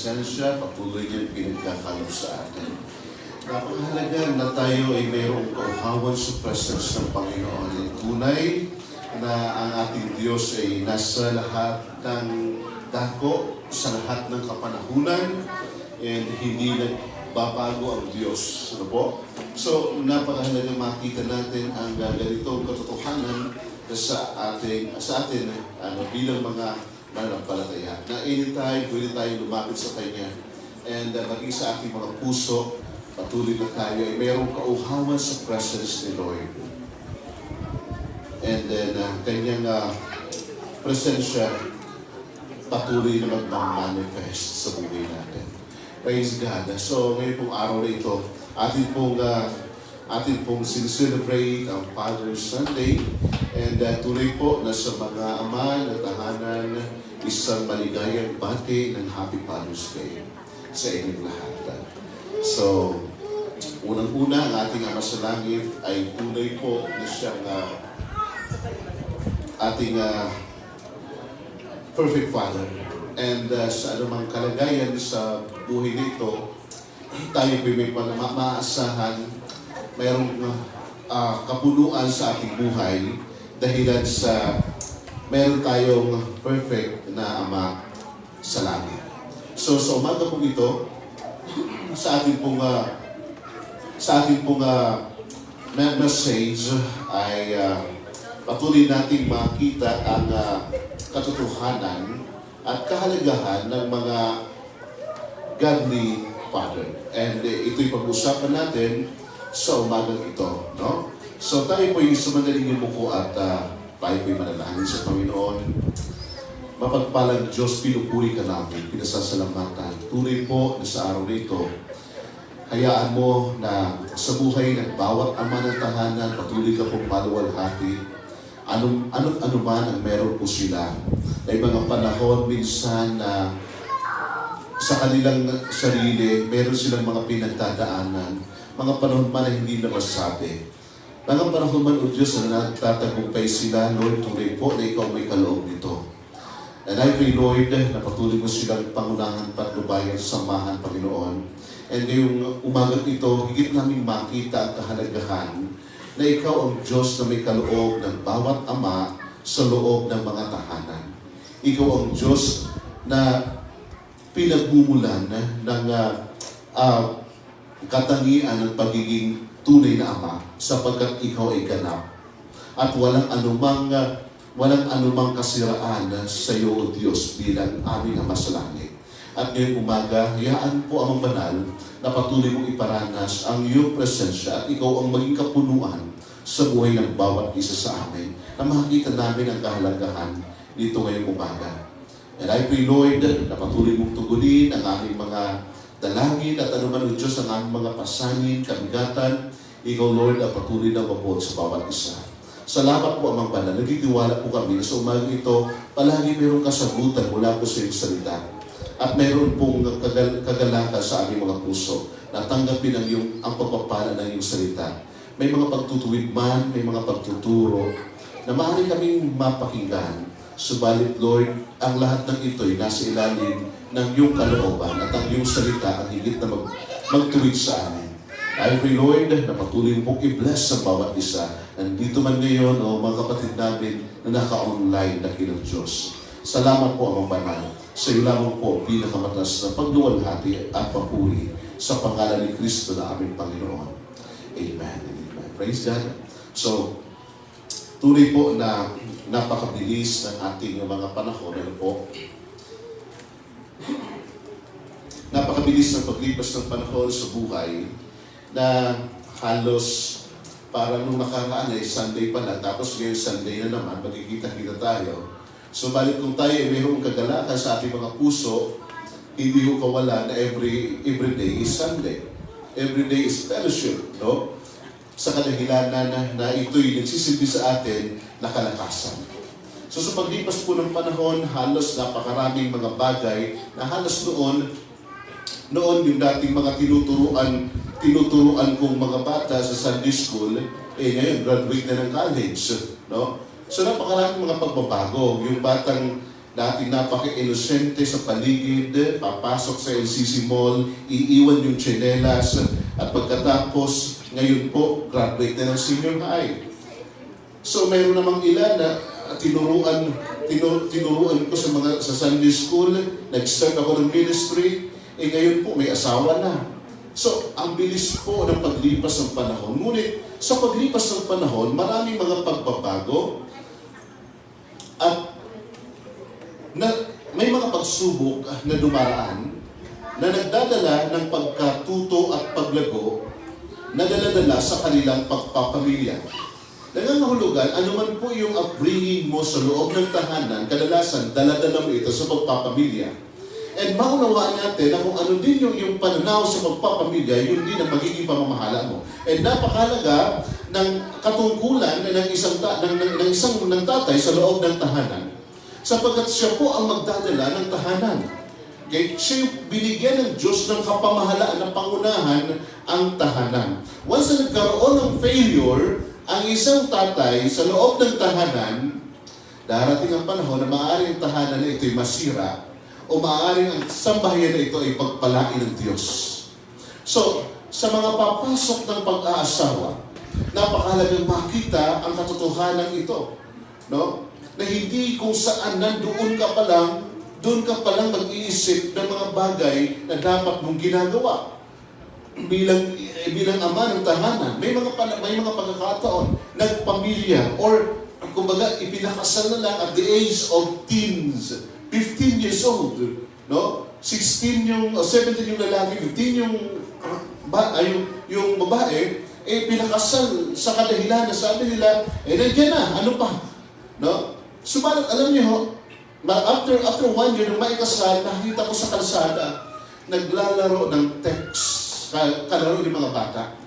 presensya, patuloy niyang pinagkakalap sa atin. Napakahalaga na tayo ay mayroong kauhawan sa presence ng Panginoon. Tunay na ang ating Diyos ay nasa lahat ng dako, sa lahat ng kapanahunan, and hindi nagbabago ang Diyos. Ano po? So, napakahalaga makita natin ang ganitong katotohanan sa atin bilang mga mananampalataya. Na anytime, pwede tayo lumapit sa Kanya. And maging sa ating mga puso, patuloy na tayo ay mayroong kauhawan sa presence ni Lord. And then, Kanyang presensya patuloy na mag-manifest sa buhay natin. Praise God. So, ngayon pong araw na ito, atin pong sincelebrate ang Father's Sunday. And tuloy po na sa mga ama na tahanan, isang maligayang bati ng Happy Father's Day sa inyong lahat. So, unang-una, ang ating Ama sa Langit ay tunay po na siyang ating perfect Father. And sa anumang kalagayan sa buhay nito, tayo may maasahan, mayroong kapunuan sa ating buhay dahilan sa meron tayong perfect na Ama sa langit. So sa umaga po ito, sa ating pong message ay patuloy nating makita ang katotohanan at kahalagahan ng mga godly father. And ito'y pag-usapan natin sa umagang ito. No? So tayo po'y sumandalingin mo ko at tayo po'y manalangin sa Panginoon. Mapagpalang Diyos, pinupuri ka namin, pinasasalamatan. Tunay po na sa araw nito, hayaan mo na sa buhay ng bawat ama ng tahanan, patuloy ka pong maluwalhati. Ano man ang meron po sila. May mga panahon minsan na sa kanilang sarili, meron silang mga pinagdadaanan. Mga panahon man na hindi na masabi. Mga panahon man, O Diyos, na nagtatagumpay sila, Lord, tunay po na Ikaw may kaloob nito. And I pray, Lord, na patuloy mo silang pangunahan patnubayan sa samahan, Panginoon. And ngayong umagang ito, higit namin makita ang kahalagahan na Ikaw ang Diyos na may kaloob ng bawat ama sa loob ng mga tahanan. Ikaw ang Diyos na pinagmumulan ng katangian ng pagiging tunay na ama sapagkat Ikaw ay ganap. At walang anumang kasiraan sa iyo, O Diyos, bilang aming Ama sa langit. At ngayong umaga, hayaan po Amang Banal na patuloy mong iparanas ang iyong presensya at Ikaw ang maging kapunuan sa buhay ng bawat isa sa amin na makikita namin ang kahalagahan dito ngayong umaga. And I pray, Lord, na patuloy mong tugunin ang aming mga dalangin at anuman, O Diyos, ang aming mga pasanin, kabigatan. Ikaw, Lord, ang patuloy na mabuot sa bawat isa. Salamat po, Amang Banal. Nagtitiwala po kami na sa umaga ito, palagi mayroong kasagutan mula po sa iyong salita. At mayroon pong kagalakan sa aming mga puso na tanggapin ang pagpapala ng iyong salita. May mga pagtutuwid man, may mga pagtuturo na maaari kaming mapakinggan. Subalit, Lord, ang lahat ng ito'y nasa ilalim ng iyong kalooban at ang iyong salita ang higit na magtuwid sa amin. I pray, Lord, na patuloy mong i-bless sa bawat isa. Nandito man ngayon, mga kapatid namin na naka-online na kinang Diyos. Salamat po, Amang Banal. Sa iyo lamang po, pinakamatas na pagluwalhati at papuri sa pangalan ni Kristo na aming Panginoon. Amen. Amen. Praise God. So, tuloy po na napakabilis ng ating mga panahon. Ano po? Napakabilis ng paglipas ng panahon sa buhay na halos parang nung nakaraan ay Sunday pa lang, tapos ngayon Sunday na naman, magkikita-kita tayo. So, balik kung tayo ay mayroong kagalakan sa ating mga puso, hindi ko kawala na every day is Sunday. Every day is fellowship, no? Sa kadahilanan na ito'y nagsisilbi sa atin na kalakasan. So, sa paglipas po ng panahon, halos napakaraming mga bagay na halos noon yung dating mga tinuturuan kong mga bata sa Sunday school, ngayon graduate na ng college, no? So napakaraming mga pagbabago. Yung batang Dating napaka-inosente sa paligid, papasok sa LCC Mall, iiwan yung tsinelas, at pagkatapos, ngayon po, graduate na ng senior high. So mayroon namang ilan na tinuruan ko sa Sunday school, nag-start ako ng ministry, ngayon po may asawa na. So, ang bilis po ng paglipas ng panahon. Ngunit, sa paglipas ng panahon, maraming mga pagbabago at may mga pagsubok na dumaraan na nagdadala ng pagkatuto at paglago na daladala sa kanilang pagpapamilya. Nangangahulugan, anuman po yung upbringing mo sa loob ng tahanan, kadalasan daladala mo ito sa pagpapamilya. And maunawaan natin na kung ano din yung pananaw sa pagpapamilya, yun din ang magiging pamamahala mo. And napakahalaga ng katungkulan ng tatay sa loob ng tahanan. Sapagkat siya po ang magdadala ng tahanan. Okay? Siya yung binigyan ng Diyos ng kapamahalaan na pangunahan ang tahanan. Once na nagkaroon ng failure, ang isang tatay sa loob ng tahanan, darating ang panahon na maaaring ang tahanan na ito'y masira o maaaring ang sambahayan na ito ay pagpalain ng Diyos. So, sa mga papasok ng pag-aasawa, napakahalagang makita ang katotohanan ito. No? Na hindi kung saan nandoon ka pa lang, doon ka pa lang mag-iisip ng mga bagay na dapat mong ginagawa. Bilang ama ng tahanan, may mga pagkakataon, nagpamilya, or kumbaga ipinakasal na lang at the age of teens, 15 years old, no? 17 yung lalaki, 15 yung babae, pinakasal sa kadahilan na sabi nila, nandiyan na, ano pa? No? Subalit, alam niyo, after 1 year, nung maikasal, nakita ko sa kalsada, naglalaro ng text, kalaro ng mga bata.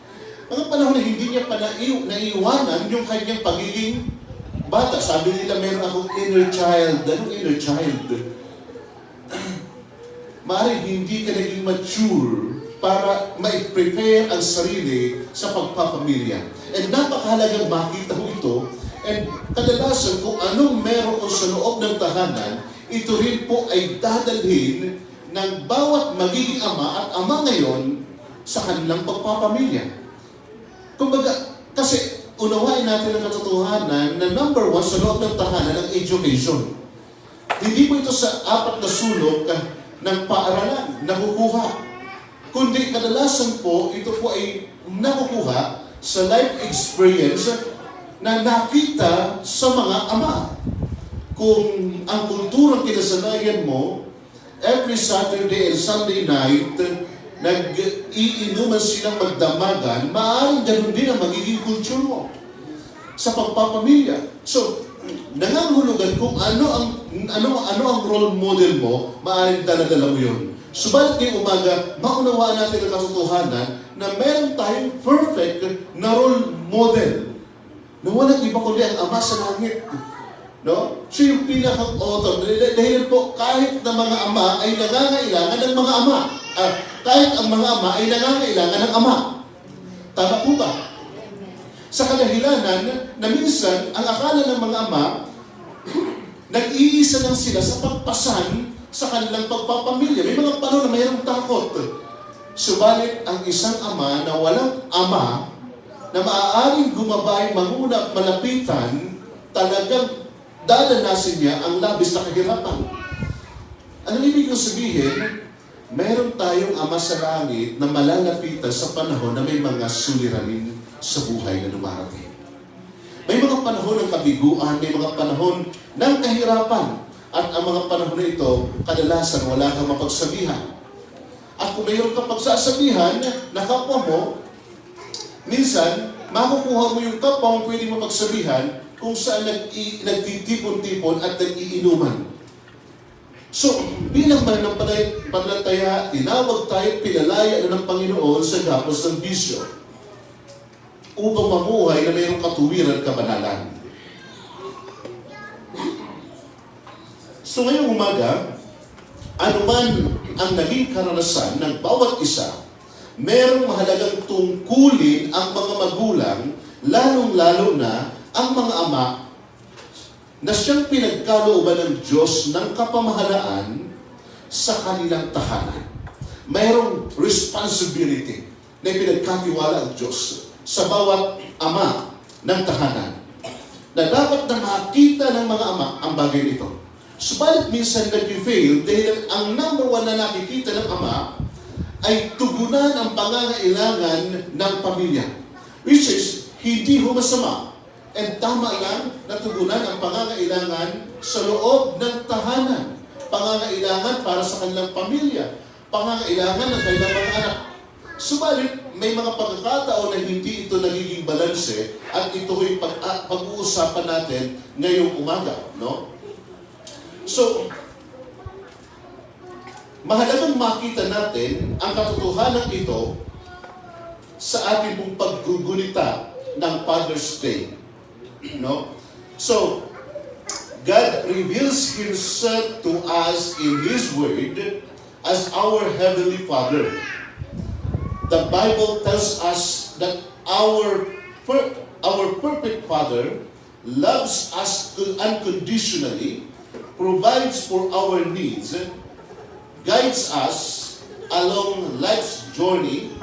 Mga panahon na hindi niya pa naiwanan yung kanyang pagiging bata. Sabi nila, meron akong inner child. Anong inner child? Maaaring hindi ka naging mature para ma-prepare ang sarili sa pagpapamilya. And napakahalagang makita mo ito. And kadalasan kung anong meron sa loob ng tahanan, ito rin po ay dadalhin ng bawat magiging ama at ama ngayon sa kanilang pagpapamilya. Kumbaga, kasi unawain natin ang katotohanan na number 1 sa loob ng tahanan ang education. Hindi po ito sa 4 na sulok ng paaralan nakukuha. Kundi kadalasan po, ito po ay nakukuha sa life experience na nakita sa mga ama. Kung ang kulturang kinasanayan mo, every Saturday and Sunday night, nag-iinuman silang magdamagan, maaaring ganun din ang magiging culture mo sa pagpapamilya. So, nangangahulugan kung ano ang role model mo, maaaring daladala mo yun. Subalit ngayong umaga, maunawaan natin ang katotohanan na meron tayong perfect na role model na walang iba kundi ang Ama sa langit. No? Siya yung pinaka-author. Dahil po, kahit na mga ama ay nangangailangan ng mga ama. Kahit ang mga ama ay nangangailangan ng ama. Tama po ba? Sa kadahilanan na minsan, ang akala ng mga ama, nag-iisa lang sila sa pagpasan sa kanilang pagpapamilya. May mga panahon na mayroong takot. Subalit, ang isang ama na walang ama, na maaaring gumabay, manguna at malapitan, talagang dadanasin niya ang labis na kahirapan. Ano ibig kong sabihin? Meron tayong Ama sa langit na malalapitan sa panahon na may mga suliranin sa buhay na dumarating. May mga panahon ng kabiguan, may mga panahon ng kahirapan. At ang mga panahon na ito, kadalasan wala kang mapagsabihan. At kung mayroon kang pagsasabihan na kapwa mo, minsan, makukuha mo yung kapwa mo pwede mo pagsabihan kung saan nagtitipon-tipon at nag-iinuman. So, bilang mananampalataya, tinawag tayo, pinalaya na ng Panginoon sa gapos ng bisyo upang mamuhay na mayroong katuwiran at kabanalan. So ngayong umaga, anuman ang naging karanasan ng bawat isa, merong mahalagang tungkulin ang mga magulang, lalong-lalo na ang mga ama na siyang pinagkalooban ng Diyos ng kapamahalaan sa kanilang tahanan. Mayroong responsibility na pinagkatiwala ang Diyos sa bawat ama ng tahanan na dapat na makita ng mga ama ang bagay nito. Subalit minsan nag-fail dahil ang number one na nakikita ng ama ay tugunan ang pangangailangan ng pamilya. Which is, hindi ho masama. And tama lang na tugunan ang pangangailangan sa loob ng tahanan. Pangangailangan para sa kanilang pamilya. Pangangailangan ng kanilang mga anak. Subalit, may mga pagkakataon na hindi ito nagiging balanse at ito ay pag-uusapan natin ngayong umaga. No? So, mahalagang makita natin ang katotohanan ito sa ating pong paggugunita ng Father's Day. No? So, God reveals Himself to us in His Word as our Heavenly Father. The Bible tells us that our perfect Father loves us unconditionally, provides for our needs, guides us along life's journey,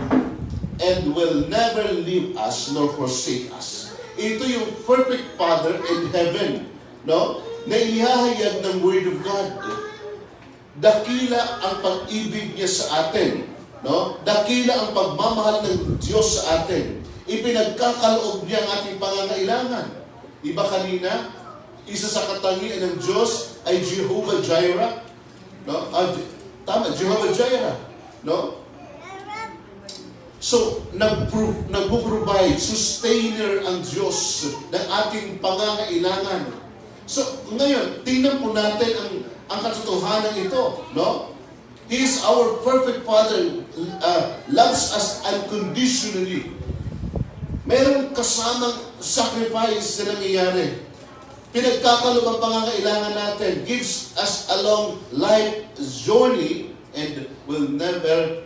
and will never leave us nor forsake us. Ito yung perfect Father in heaven, no? Na ihahayag ng Word of God. Dakila ang pag-ibig niya sa atin. No? Dakila ang pagmamahal ng Diyos sa atin. Ipinagkakaloob niya ang ating pangangailangan. Iba kanina, isa sa katangian ng Diyos ay Jehovah Jireh. No? Tama, Jehovah Jireh. No? So, nag-provide, sustainer ang Diyos ng ating pangangailangan. So, ngayon, tingnan po natin ang katotohanan ito. No? He is our perfect Father, loves us unconditionally. Meron kasamang sacrifice na nangyayari. Pinagkakaloob ang pangangailangan natin, gives us a long life journey, and will never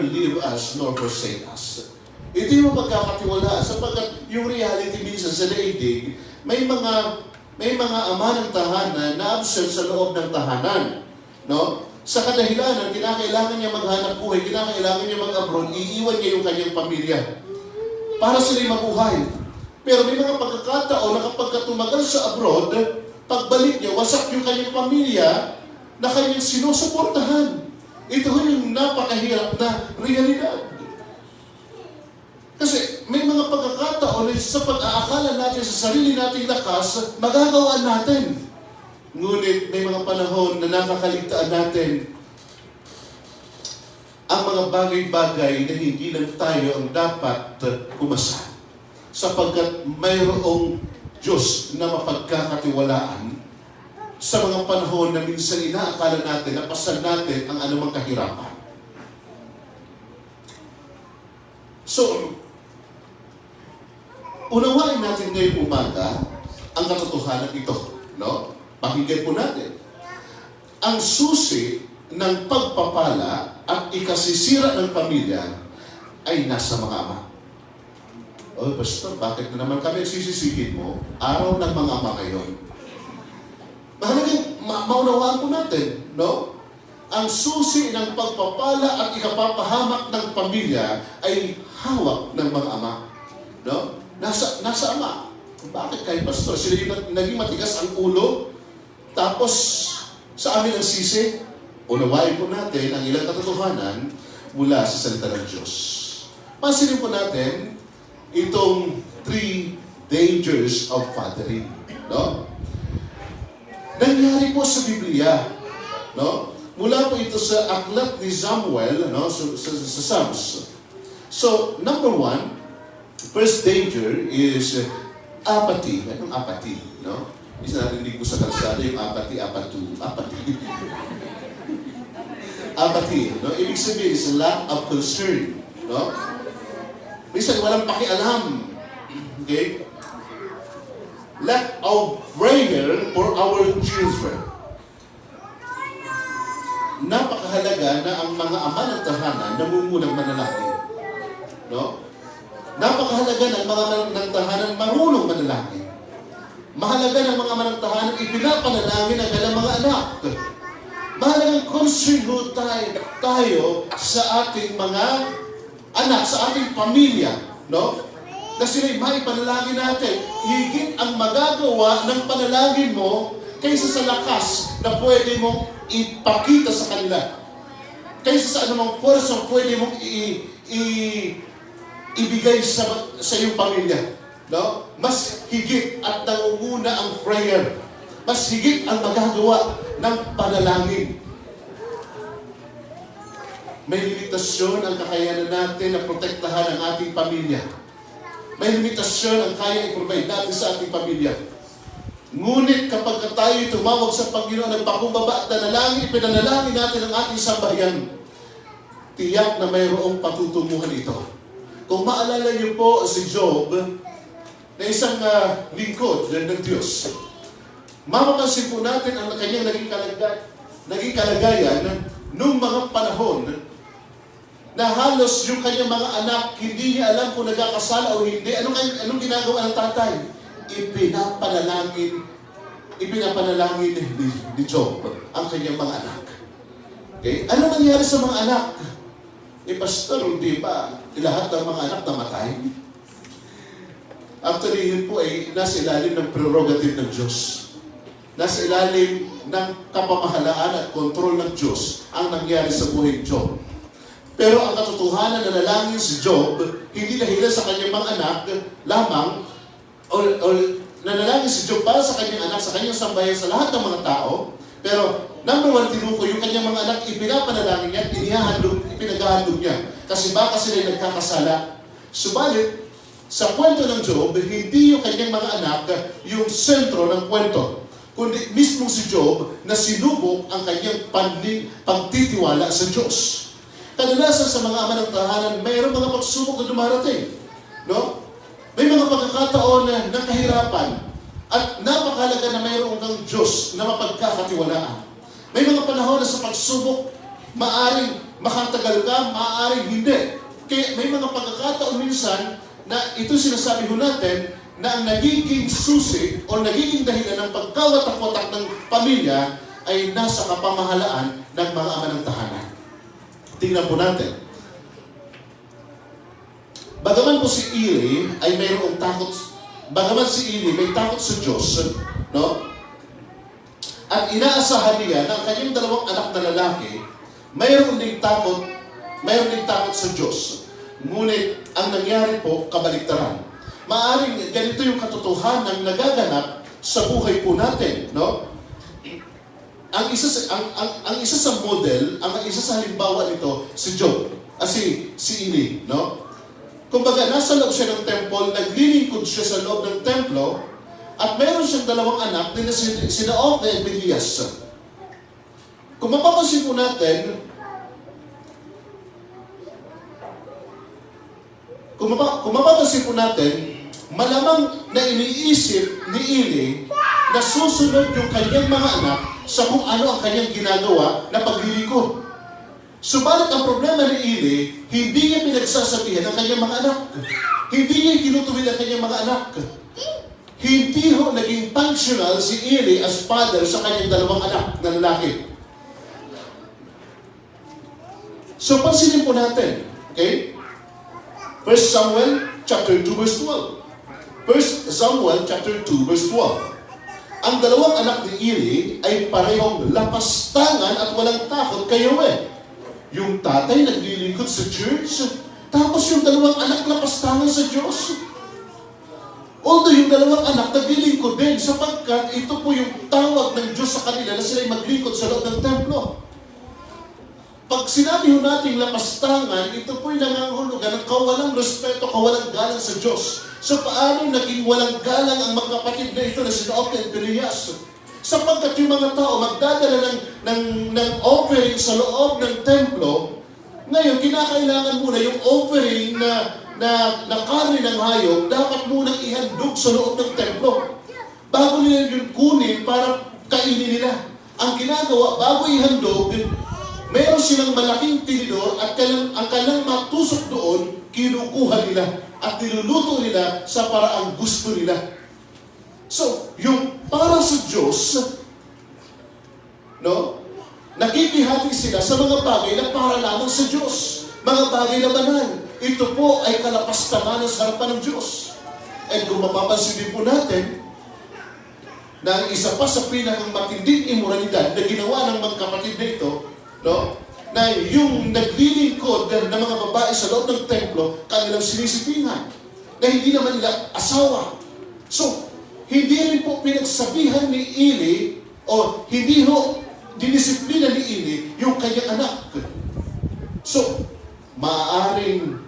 leave us nor forsake us. Ito yung pagkakatiwalaan sapagkat yung reality minsan sa daigdig, may mga ama ng tahanan na absent sa loob ng tahanan. No? Sa kadahilanan, kinakailangan niya maghanap buhay, kinakailangan niya mag-abroad, iiwan niya yung kanyang pamilya para sila'y mabuhay. Pero may mga pagkakataon na kapag tumagal sa abroad, pagbalik niya, wasak yung kanyang pamilya na kanyang sinusuportahan. Ito yung napakahirap na realidad. Kasi may mga pagkakataon na sa pag-aakala natin sa sarili nating lakas, magagawa natin. Ngunit may mga panahon na nakakaligtaan natin ang mga bagay-bagay na hindi lang tayo ang dapat umasa. Sapagkat mayroong Diyos na mapagkakatiwalaan sa mga panahon na minsan inaakala natin, napasan natin ang anumang kahirapan. So, unawain natin ngayong umaga ang katotohanan ito. No? Pakinggan po natin. Ang susi ng pagpapala at ikasisira ng pamilya ay nasa mga ama. Oh, Pastor, bakit na naman kami sisisihin mo? Araw ng mga ama ngayon. Mahalagang maunawaan po natin, no? Ang susi ng pagpapala at ikapapahamak ng pamilya ay hawak ng mga ama. No? Nasa ama. Bakit kayo, Pastor? Sila yung naging matigas ang ulo? Tapos, sa amin ang sisi, unawain po natin ang ilang katotohanan mula sa salita ng Diyos. Pansinin po natin itong 3 dangers of fathering. No? Nangyari po sa Biblia. No? Mula po ito sa aklat ni Samuel, no? sa Psalms. So, number 1, first danger is apathy. Anong apathy? No? Isa narinig ko sa kalsada yung apathy. Apathy, no? Ibig sabihin is lack of concern, no? Minsan walang pakialam. Okay? Lack of prayer for our children. Napakahalaga na ang mga ama ng tahanan namumunang manalangin. No? Napakahalaga na ang mga ng tahanan marunong manalangin. Mahalaga ng mga manang ipinapanalangin ang kanilang mga anak. Mahalagang concern ho tayo sa ating mga anak, sa ating pamilya, no? Na sila'y maipanalangin natin. Higit ang magagawa ng panalangin mo kaysa sa lakas na pwede mong ipakita sa kanila. Kaysa sa anumang puwersang pwede mong ibigay sa iyong pamilya. No? Mas higit at nangunguna ang prayer. Mas higit ang magagawa ng panalangin. May limitasyon ang kakayanan natin na protektahan ang ating pamilya. May limitasyon ang kaya i-provide natin sa ating pamilya. Ngunit kapag tayo tumawag sa Panginoon ng pakumbaba at nanalangin, ipinanalangin natin ang ating sambahayan, tiyak na mayroong patutunguhan ito. Kung maalala niyo po si Job, na isang lingkod ng Diyos, mapapansin po natin ang kanyang naging kalagayan nung mga panahon na halos yung kanyang mga anak, hindi niya alam kung nagkakasala o hindi. Anong ginagawa ng tatay? Ipinapanalangin ni Job ang kanyang mga anak. Okay? Ano nangyari sa mga anak? Pastor, hindi ba lahat ng mga anak namatay? Actually, yun po ay nasa ilalim ng prerogative ng Diyos. Nasa ilalim ng kapamahalaan at kontrol ng Diyos ang nangyari sa buhay ni Job. Pero ang katotohanan na nalangin si Job, hindi dahilan sa kanyang mga anak lamang, o nanalangin si Job para sa kanyang anak, sa kanyang sambayan, sa lahat ng mga tao. Pero number one, tinuko yung kanyang mga anak, ipinapanalangin niya, ipinaghahandog niya. Kasi baka sila nagkakasala. Subalit, sa kwento ng Job, hindi yung kanyang mga anak yung sentro ng kwento, kundi mismong si Job na sinubok ang kanyang pagtitiwala sa Diyos. Kadalasan sa mga ama ng tahanan, mayroong mga pagsubok na dumarating. No? May mga pagkakataon na kahirapan at napakalaga na mayroong kang Diyos na mapagkakatiwalaan. May mga panahon na sa pagsubok, maaring makatagal ka, maaring hindi. Kaya may mga pagkakataon minsan na ito sinasabi ho natin na ang nagiging susi o nagiging dahilan ng pagkawatak-watak ng pamilya ay nasa kapamahalaan ng mga ama ng tahanan. Tingnan po natin. Bagaman po si Eli ay mayroong takot, bagaman si Eli may takot sa Diyos, no? At inaasahan niya na ang kanyang dalawang anak na lalaki, mayroon ding takot sa Diyos. Ngunit ang nangyari po, kabaliktaran. Maaring ganito yung katotohanan nagaganap sa buhay po natin, no? Ang isa sa model, ang isa sa halimbawa nito, si Job, si Eli, no? Kumbaga, nasa loob siya ng temple, naglilingkod siya sa loob ng templo, at meron siyang dalawang anak na sina Ophni at Phinehas. Kung mapapansin po natin, malamang na iniisip ni Eli na susunod yung kanyang mga anak sa kung ano ang kanyang ginagawa na paglilingkod. Subalit ang problema ni Eli, hindi niya pinagsasabihan ang kanyang mga anak. Hindi niya tinutuwid ang kanyang mga anak. Hindi ho naging functional si Eli as father sa kanyang dalawang anak na lalaki. So pansinin po natin, okay? 1 Samuel chapter 2 verse 12. 1 Samuel chapter 2 verse 12. Ang dalawang anak ni Eli ay parehong lapastangan at walang takot kay Yahweh. Yung tatay naglilingkod sa church, tapos yung dalawang anak lapastangan sa Diyos. Although yung dalawang anak naglilingkod din sapagkat ito po yung tawag ng Diyos sa kanila na sila'y maglingkod sa loob ng templo. Pag sinabi ho natin lapastangan, ito po'y nangangahulugan ng kawalang respeto, kawalang galang sa Diyos. So paano naging walang galang ang mga kapatid na ito na sina Ophni at Phinehas? Sapagkat yung mga tao magdadala ng offering sa loob ng templo, ngayon kinakailangan muna yung offering na karne ng hayop, dapat munang ihandog sa loob ng templo. Bago nila yun kunin para kainin nila. Ang ginagawa, bago ihandog, meron silang malaking tinidor at ang kanilang matusok doon, kinukuha nila at niluluto nila sa paraang gusto nila. So, yung para sa Diyos, no? Nakikihati sila sa mga bagay na para lamang sa Diyos. Mga bagay na banal. Ito po ay kalapastangan sa harapan ng Diyos. And kung mapapansin din po natin, na ang isa pa sa pinakang matinding imoralidad na ginawa ng mga kapatid na ito, no? Na yung naglilingkod ng mga babae sa loob ng templo, kanilang sinisipingan, na hindi naman nila asawa. So, hindi rin po pinagsabihan ni Eli, o hindi ho dinisiplina ni Eli yung kanyang anak. So, maaaring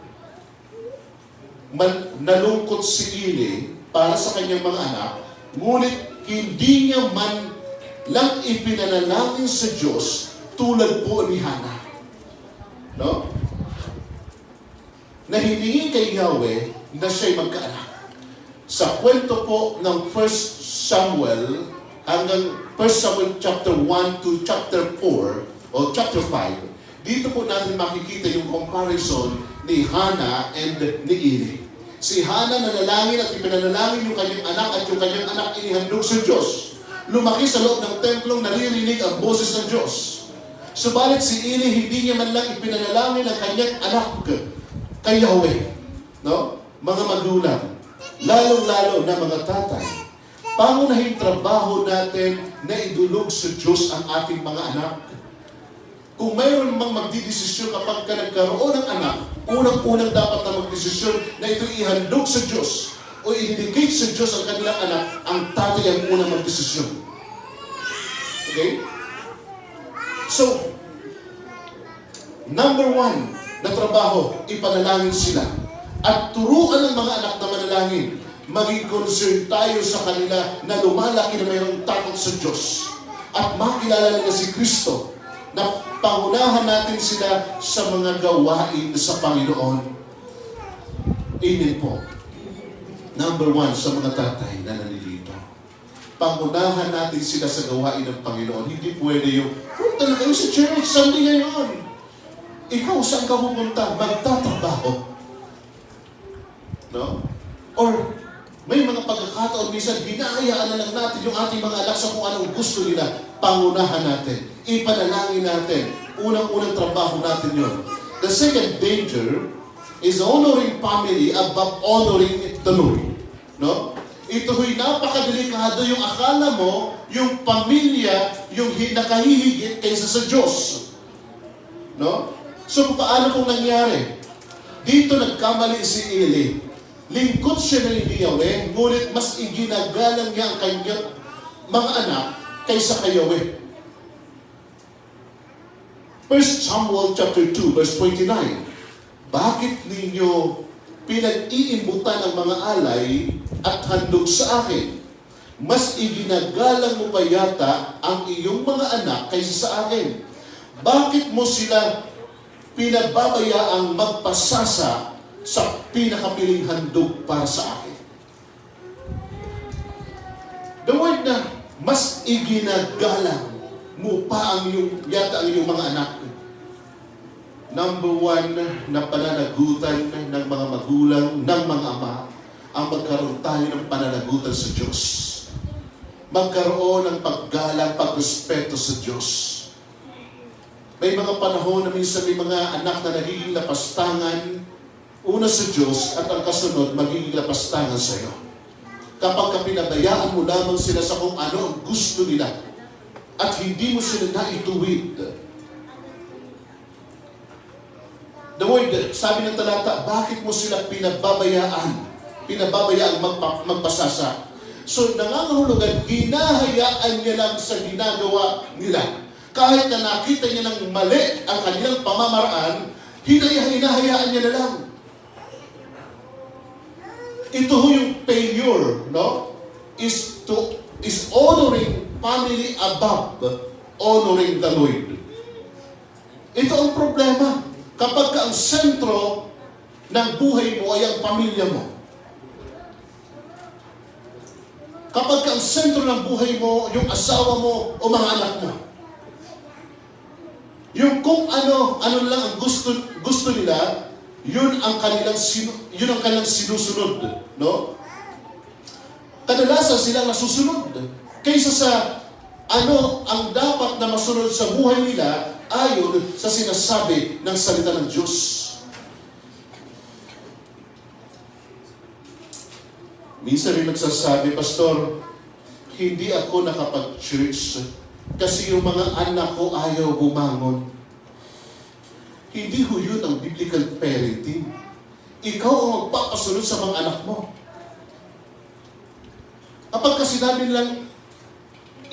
nalungkot si Eli para sa kanyang mga anak, ngunit hindi niya man lang ipinanalangin sa Diyos tulad po ni Hana. No? Na hiningi kay Yahweh na siya'y magkaanak. Sa kwento po ng 1 Samuel hanggang 1 Samuel chapter 1 to chapter 4 o chapter 5, dito po natin makikita yung comparison ni Hana and ni Eli. Si Hana nanalangin at ipinanalangin yung kanyang anak at yung kanyang anak inihandog sa Diyos. Lumaki sa loob ng templong naririnig ang boses ng Diyos. Subalit si Eli hindi niya man lang ipinanalangin ang kanyang anak kay Yahweh. No? Mga magulang, lalong-lalo na mga tatay, pangunahing trabaho natin na idulog sa Diyos ang ating mga anak. Kung mayroon mang magdidesisyon kapag ka nagkaroon ng anak, unang-unang dapat na magdesisyon na ito ihandog sa Diyos o i-dedicate sa Diyos ang kanilang anak, ang tatay ang unang magdesisyon. Okay? So, number 1 na trabaho, ipanalangin sila. At turuan ng mga anak na manalangin. Maging concern tayo sa kanila na lumalaki na mayroong takot sa Diyos. At makilala nila si Kristo, na pangunahan natin sila sa mga gawain sa Panginoon. Amen po. Number 1 sa mga tatay na nalilito. Pangunahan natin sila sa gawain ng Panginoon. Hindi pwede yung, punta na kayo sa church, Sunday ngayon. Ikaw, saan ka pupunta? Magtatrabaho. No? Or, may mga pagkakataon, minsan, hinahayaan na lang natin yung ating mga anak sa kung anong gusto nila. Pangunahan natin. Ipanalangin natin. Unang-unang trabaho natin yun. The second danger is honoring family above honoring the Lord. No? Ito ho'y napakadelikado. Yung akala mo, yung pamilya, yung nakahihigit kaysa sa Diyos. No? So, paano pong nangyari? Dito nagkamali si Eli. Lingkod siya ng Yahweh, ngunit mas iginagalang niya ang kanyang mga anak kaysa kay Yahweh. 1 Samuel chapter 2, verse 29. Bakit ninyo pinag-iimbutan ang mga alay at handog sa akin? Mas iginagalang mo pa yata ang iyong mga anak kaysa sa akin. Bakit mo sila pinababayaang magpasasa sa pinakapiling handog para sa akin? The word na mas iginagalang mo pa ang iyong mga anak. Number 1 na pananagutan ng mga magulang, ng mga ama, ang magkaroon tayo ng pananagutan sa Diyos. Magkaroon ng paggalang, pagrespeto sa Diyos. May mga panahon na minsan may mga anak na nagiging lapastangan, una sa Diyos at ang kasunod magiging lapastangan sa iyo. Kapag pinabayaan mo lamang sila sa kung ano ang gusto nila at hindi mo sila naituwid. The word, sabi ng talata, bakit mo sila pinababayaan magpasasa? So nangangahulugan, hinahayaan niya lang sa ginagawa nila. Kahit na nakita niya ng mali ang kanilang pamamaraan, hinahayaan niya na lang. Ito yung failure, no? Is honoring family above honoring the Lord. Ito ang problema. Kapag ang sentro ng buhay mo ay ang pamilya mo. Kapag ang sentro ng buhay mo, yung asawa mo o mga anak mo. Yung kung ano lang ang gusto nila, yun ang kanilang sinusunod, no? kadalasan silang nasusunod kaysa sa ano ang dapat na masunod sa buhay nila ayon sa sinasabi ng salita ng Diyos. Minsan rin nagsasabi, Pastor, hindi ako nakapag-church kasi yung mga anak ko ayaw bumangon. Hindi ho yun ang biblical parenting. Ikaw ang magpapasunod sa mga anak mo. Kapag sinabi nilang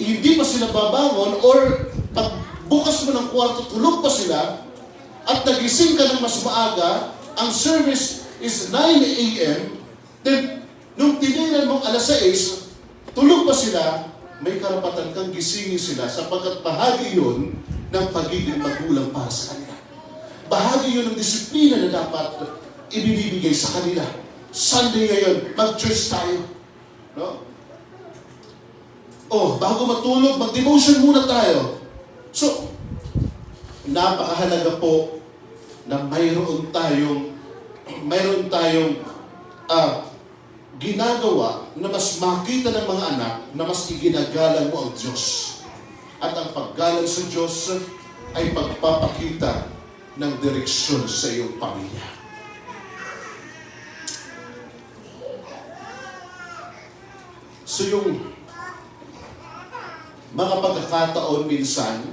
hindi pa sila babangon or pag bukas mo ng kwarto, tulog pa sila at nagising ka ng mas maaga, ang service is 9 a.m., then nung tinilan mong alas 6, tulog pa sila, may karapatan kang gisingin sila sapagkat bahagi yun ng pagiging magulang para sa kanila. Bahagi yun ng disiplina na dapat ibinibigay sa kanila. Sunday ngayon, mag-church tayo. No? Bago matulog, mag-devotion muna tayo. So, napakahalaga po na mayroon tayong ginagawa na mas makita ng mga anak na mas iginagalang mo ang Diyos. At ang paggalang sa Diyos ay pagpapakita ng direksyon sa iyong pamilya. So yung mga pagkakataon minsan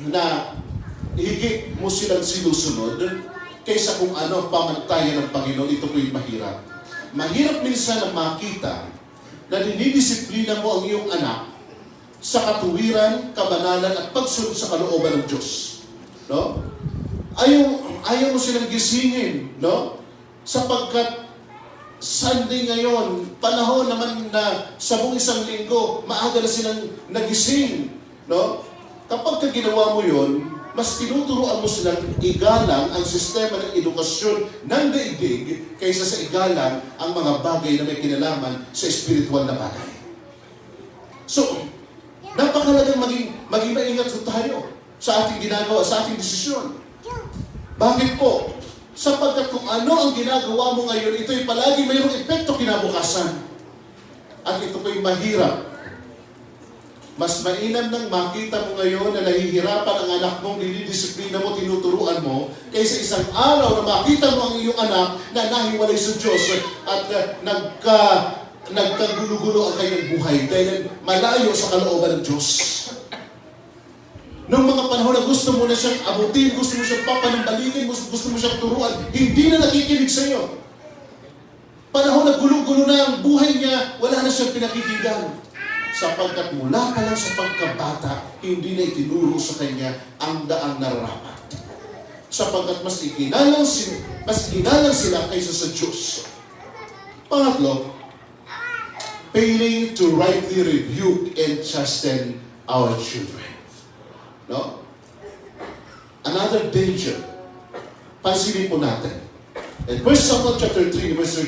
na higit mo silang sinusunod kaysa kung ano pamantayan ng Panginoon, ito po'y mahirap. Mahirap minsan na makita na dinidisiplina mo ang iyong anak sa katuwiran, kabanalan at pagsunod sa kalooban ng Diyos. No? Ayaw mo silang gisingin, no? Sapagkat Sunday ngayon, panahon naman na sa buong isang linggo, maaga na silang nagising. No? Kapag ginawa mo yun, mas tinuturuan mo silang igalang ang sistema ng edukasyon ng daigdig kaysa sa igalang ang mga bagay na may kinalaman sa espiritual na bagay. So, napakalagang maging maingat tayo sa ating ginagawa, sa ating desisyon. Bakit po? Sapagkat kung ano ang ginagawa mo ngayon, ito'y palagi mayroong epekto kinabukasan. At ito po'y mahirap. Mas mainam nang makita mo ngayon na nahihirapan ang anak mong dinidisiplina mo, tinuturuan mo, kaysa isang araw na makita mo ang iyong anak na nahiwalay sa Diyos at nagkagulo-gulo ang kanyang buhay dahil malayo sa kalooban ng Diyos. Noong mga panahon na gusto mo na siyang abutin, gusto mo siyang papanambalikin, gusto mo siyang turuan, hindi na nakikinig sa iyo. Panahon na gulo-gulo na ang buhay niya, wala na siyang pinakikinggan. Sapagkat mula pa lang sa pagkabata, hindi na itinuro sa kanya ang daang nararapat. Sapagkat mas iginalang sila kaysa sa Diyos. Pangatlo, failing to rightly rebuke and chasten our children. No? Another danger. Pansinin po natin. In 1 Samuel chapter 3, verse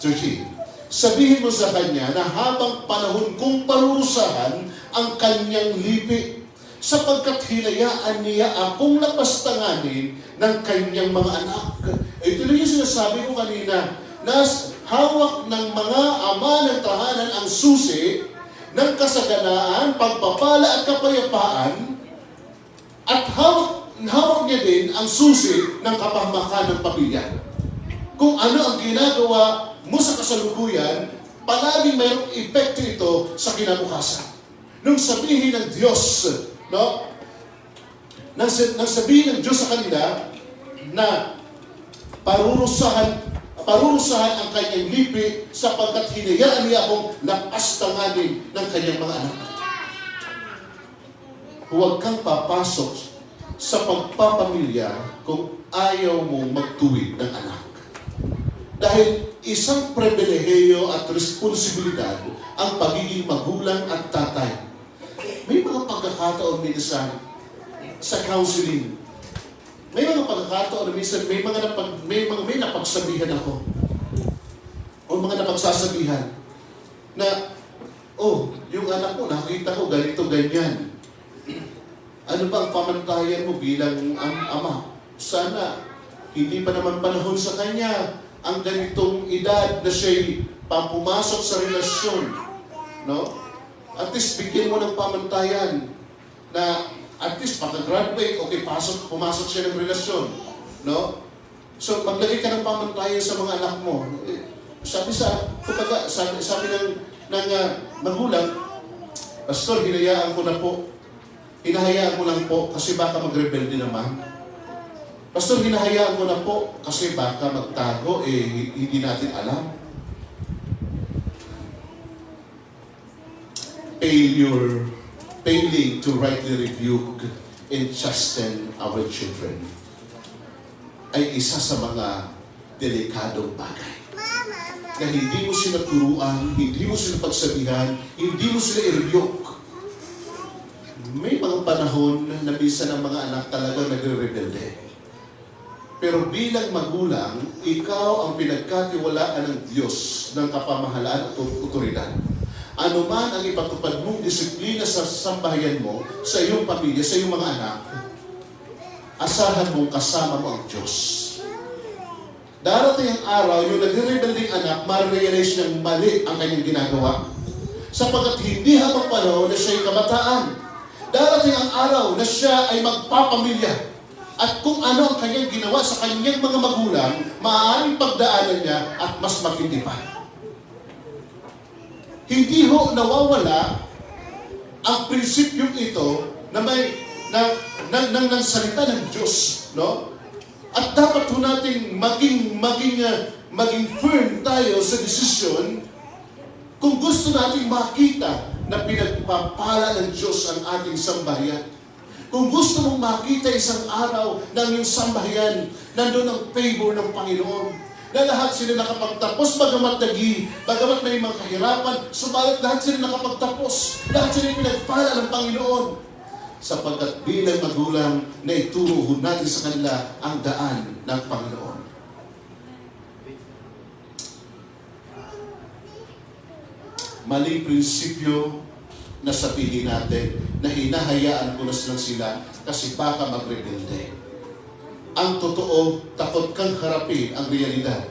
13, sabihin mo sa kanya na habang panahon kong parurusahan ang kanyang lipi, sapagkat hinayaan niya akong lapastanganin ng kanyang mga anak. Ito lang yung sinasabi ko kanina, na hawak ng mga ama ng tahanan ang susi ng kasaganaan, pagpapala at kapayapaan, at hawak niya din ang susi ng kapahamakan ng pamilya. Kung ano ang ginagawa mo sa kasalukuyan, palaging mayroong epekto ito sa kinabukasan. Nung sabihin ng Diyos, no? Nang sabihin ng Diyos sa kanila na parurusahan ang kanyang lipi sapagkat hinayaan niya akong lapastanganin ng kanyang mga anak. Huwag kang papasok sa pagpapamilya kung ayaw mong magtuwid ng anak. Dahil isang pribilehiyo at responsibilidad ang pagiging magulang at tatay. May mga pagkakataon minsan sa counseling, may mga pagkakataon na minsan may napagsabihan ako o mga napagsasabihan na, yung anak mo, nakita ko ganito, ganyan. Ano ba ang pamantayan mo bilang ama? Sana, hindi pa naman panahon sa kanya ang ganitong edad na siya'y pumasok sa relasyon, no? At least bigyan mo ng pamantayan na at least pagka-graduate, okay, pumasok siya ng relasyon, no? So, maglagay ka ng pamantayan sa mga anak mo. Sabi ng magulang, Pastor, hinahayaan ko lang po kasi baka magrebelde naman. Pastor, hinahayaan ko na po kasi baka magtago, hindi natin alam. Failing to rightly rebuke and chasten our children ay isa sa mga delikadong bagay. Na hindi mo sila turuan, hindi mo sila pagsabihan, hindi mo sila i-rebuke. May mga panahon na minsan ang mga anak talagang nagre-rebelde. Pero bilang magulang, ikaw ang pinagkatiwalaan ng Diyos ng kapamahalaan at otoridad. Ano man ang ipatupad mong disiplina sa sambahayan mo, sa iyong pamilya, sa iyong mga anak, asahan mong kasama mo ang Diyos. Darating ang araw, yung nagre-rebelding anak, ma-realize niyang mali ang kanyang ginagawa. Sapagkat hindi habang panahon na siya'y kabataan. Darating ang araw na siya ay magpapamilya. At kung ano ang kanyang ginawa sa kanyang mga magulang, maaaring pagdaanan niya at mas matindi pa. Hindi ho nawawala ang prinsipyong ito na may ng salita ng Diyos, no? At dapat ho nating maging firm tayo sa desisyon kung gusto nating makita na pinagpapala ng Diyos ang ating sambahayan. Kung gusto mong makita isang araw ng iyong sambahayan, nandun ang favor ng Panginoon. Na lahat sila nakapagtapos, bagamat may mga kahirapan, subalit lahat sila nakapagtapos. Lahat sila pinagpala ng Panginoon. Sapagkat bilang magulang, naituro natin sa kanila ang daan ng Panginoon. Maling prinsipyo na sabihin natin na hinahayaan ko na sila kasi baka magrebelde. Ang totoo, takot kang harapin ang realidad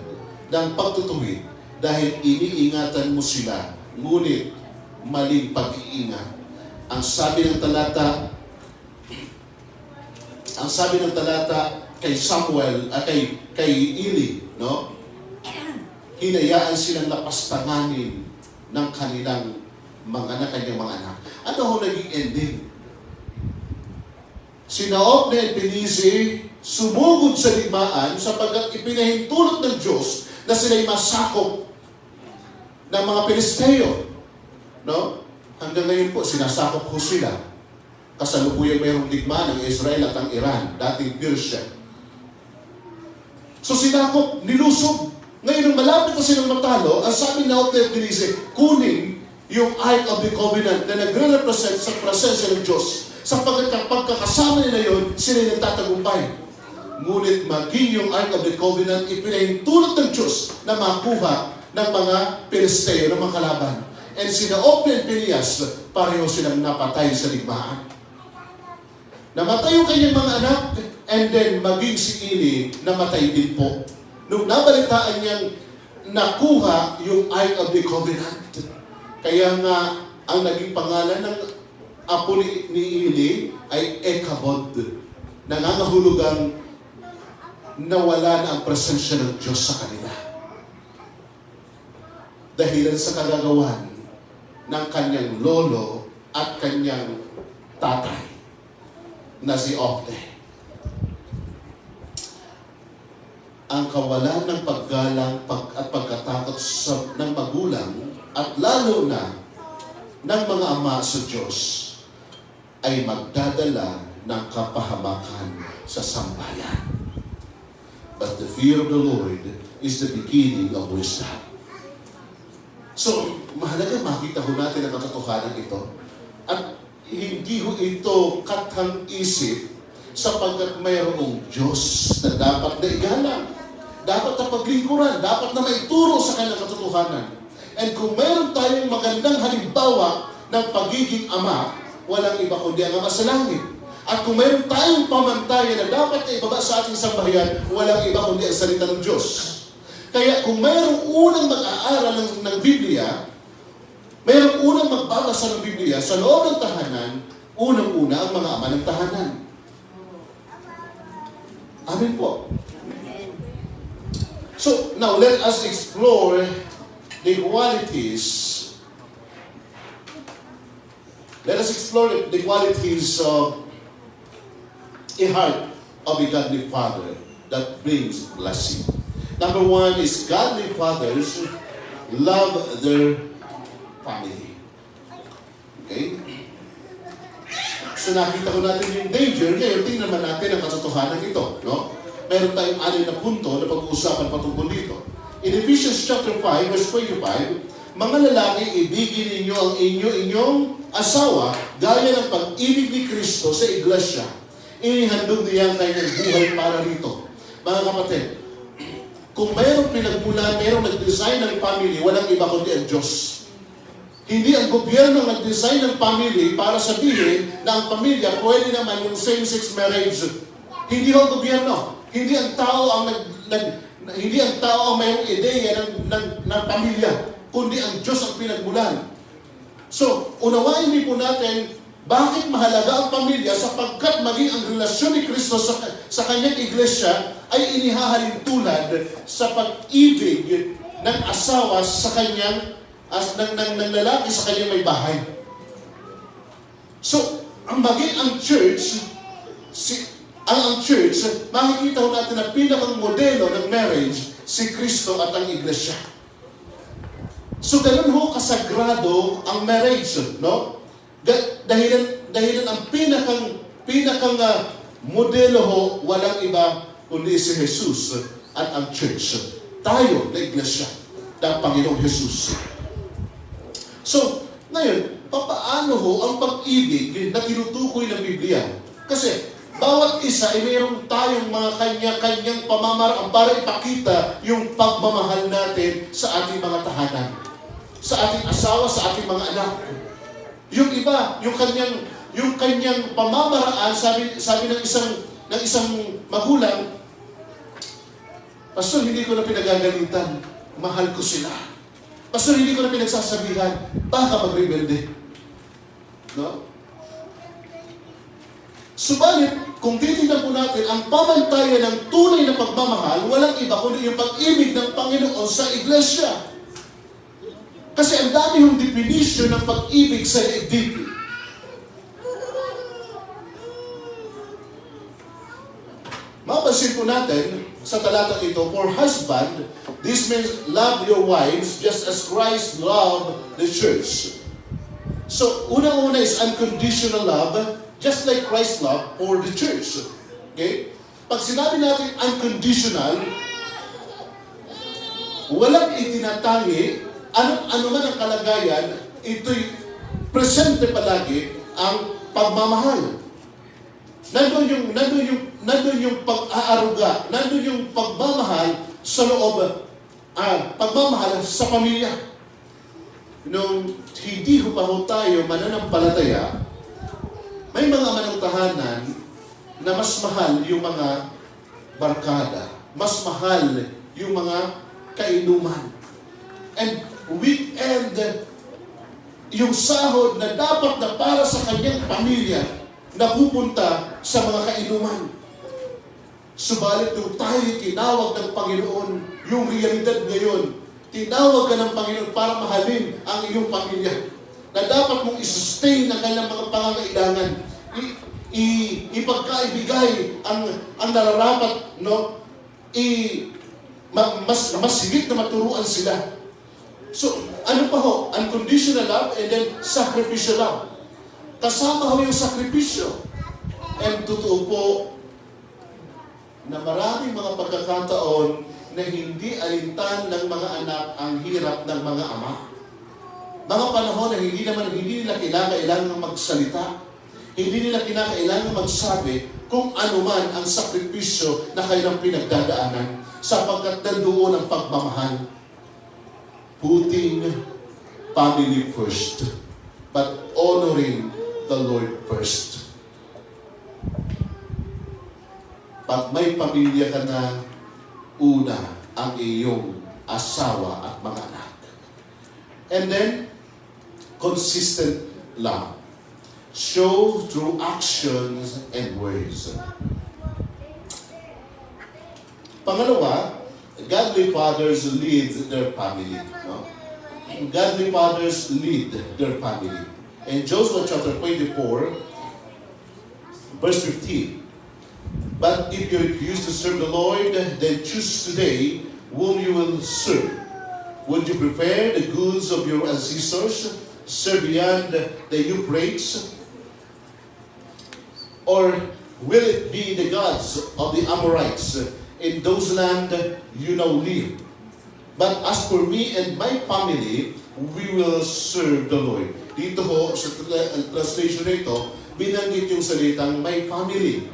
ng pagtutuwid dahil iniingatan mo sila, ngunit maling pag-iingat. Ang sabi ng talata kay Samuel at kay Eli, no? Hinayaan silang lapastanganin ng kanilang kanyang mga anak. Ano ho naging ending? Sina Ofni at Pinisi sumugod sa digmaan sapagkat ipinahintulot ng Diyos na sila'y masakop ng mga Pilisteo. No? Hanggang ngayon po, sinasakop ko sila. Kasalukuyang mayroong digmaan ng Israel at ang Iran, dating Persia. So sinakop, nilusog. Ngayon, nung malapit na silang matalo, ang sabi na Ofni at Pinisi, kunin yung Ark of the Covenant na nagre-represent sa presensya ng Diyos. Sapagkat kapag kakasama nila yun, sila nagtatagumpay. Ngunit maging yung Ark of the Covenant, ipinahintulot ng Diyos na makuha ng mga Pilisteo, ng mga kalaban. And sina Ofni at Phinehas, pareho silang napatay sa digmaan. Namatay yung kanyang mga anak, and then maging si Eli, namatay din po. Nung nabalitaan niyang nakuha yung Ark of the Covenant, kaya nga, ang naging pangalan ng apo ni Eli ay Ichabod. Nangangahulugang nawala na ang presensya ng Diyos sa kanila. Dahilan sa kagagawan ng kanyang lolo at kanyang tatay na si Ofni. Ang kawalan ng paggalang at pagkatakot ng magulang at lalo na ng mga ama sa Diyos ay magdadala ng kapahamakan sa sambayan. But the fear of the Lord is the beginning of wisdom. So, mahalaga makita ho natin ang katotohanan ito. At hindi ho ito kathang isip sapagkat mayroong Diyos na dapat na igalang, dapat na paglingkuran, dapat na maituro sa kanyang katotohanan. And kung mayroon tayong magandang halimbawa ng pagiging ama, walang iba kundi ang Ama sa langit. At kung mayroon tayong pamantayan na dapat na ibaba sa ating sambahayan, walang iba kundi ang salita ng Diyos. Kaya kung mayroong unang mag-aaral ng Biblia, mayroong unang magbabasa ng Biblia sa loob ng tahanan, unang-una ang mga ama ng tahanan. Amen po. So, now let us explore the qualities. Let us explore the qualities of a heart of a godly father that brings blessing. Number one is godly fathers love their family. Okay? So nakita ko natin yung danger. Ngayon, tingnan naman natin ang katotohanan ito. No? Meron tayong 6 na punto na pag-uusapan patungkol dito. In Ephesians chapter 5, verse 25, mga lalaki, ibigin ninyo ang inyong asawa gaya ng pag-ibig ni Kristo sa iglesia. Inihandog niya ang kanyang buhay para rito. Mga kapatid, kung mayroong pinagmula, mayroong nag-design ng family, walang iba kundi ang Diyos. Hindi ang gobyerno nag-design ng family para sabihin na ang pamilya pwede naman yung same-sex marriage. Hindi ang gobyerno. Hindi ang tao ang hindi ang tao ang mayroong ideya ng pamilya, kundi ang Diyos ang pinagmulan. So, unawain din po natin bakit mahalaga ang pamilya sapagkat maging ang relasyon ni Kristo sa kanyang iglesia ay inihahalin tulad sa pag-ibig ng asawa sa kanyang ng lalaki sa kanyang may bahay. So, ang maging ang church, ang church, makikita ho natin na pinakang modelo ng marriage, si Kristo at ang iglesia. So, ganun ho kasagrado ang marriage, no? Dahilan ang pinakang modelo ho, walang iba kundi si Jesus at ang church. Tayo na iglesia ng Panginoong Jesus. So, ngayon, papaano ho ang pag-ibig na tinutukoy ng Biblia? Kasi, bawat isa ay mayroong tayong mga kanya-kanyang pamamaraan para ipakita yung pagmamahal natin sa ating mga tahanan. Sa ating asawa, sa ating mga anak. Yung iba, yung kanyang pamamaraan, sabi ng isang magulang, Pastor, hindi ko na pinagagalitan. Mahal ko sila. Pastor, hindi ko na pinagsasabihan. Baka magrebelde. No? Subalit, kung titignan po natin, ang pamantayan ng tunay na pagmamahal, walang iba kundi yung pag-ibig ng Panginoon sa iglesia. Kasi ang dami yung definition ng pag-ibig sa daigdig. Mapapansin po natin sa talatang ito, for husband, this means love your wives just as Christ loved the church. So, unang-una is unconditional love, just like Christ love for the church. Okay? Pag sinabi natin unconditional, walang itinatangi, ano man ang kalagayan, ito'y presente palagi ang pagmamahal. Nandun yung pag-aaruga, nandun yung pagmamahal sa loob, pagmamahal sa pamilya. Nung hindi pa ho tayo mananampalataya, may mga manang tahanan na mas mahal yung mga barkada, mas mahal yung mga kainuman. And weekend, yung sahod na dapat na para sa kanyang pamilya, napupunta sa mga kainuman. Subalit nung tayo tinawag ng Panginoon, yung realidad ngayon, tinawag ka ng Panginoon para mahalin ang iyong pamilya. Na dapat mong i-sustain ang kanilang mga pangangailangan. Ipagkaibigay ang nararapat, no? Mas higit na maturuan sila. So, ano pa ho? Unconditional love and then sacrificial love. Kasama ho yung sakripisyo. And totoo po na maraming mga pagkakataon na hindi alintan ng mga anak ang hirap ng mga ama. Mga panahon na hindi nila kinakailangan magsalita. Hindi nila kinakailangan magsabi kung ano man ang sakripisyo na kanilang pinagdadaanan sapagkat nandoon ang pagmamahal. Putting family first, but honoring the Lord first. Pag may pamilya ka na, una ang iyong asawa at mga anak. And then, consistent love. Show through actions and words. Pangalawa, godly fathers lead their family. No? Godly fathers lead their family. In Joshua chapter 24, verse 15, but if you refuse to serve the Lord, then choose today whom you will serve. Would you prefer the goods of your ancestors, serve beyond the Euphrates? Or will it be the gods of the Amorites in those land you now live? But as for me and my family, we will serve the Lord. Dito ho, sa translation nito, binanggit yung salitang my family.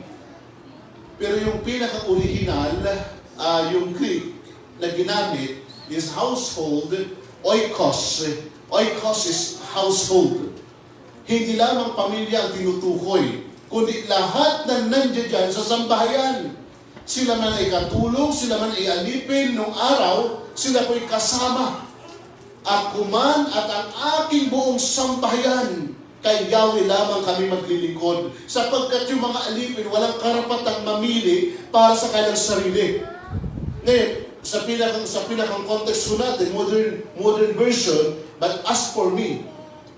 Pero yung pinaka-original, yung Greek na ginamit is household, oikos. Oikos is household. Hindi lamang pamilya ang tinutukoy, kundi lahat na nandiyan dyan sa sambahayan. Sila man ay katulong, sila man ay alipin, nung araw, sila po'y kasama. Ako man at ang aking buong sambahayan, kay Yahweh lamang kami maglilingkod, sapagkat yung mga alipin walang karapatang mamili para sa kanilang sarili. Ngayon, sa pinakang context ko natin, modern version, but as for me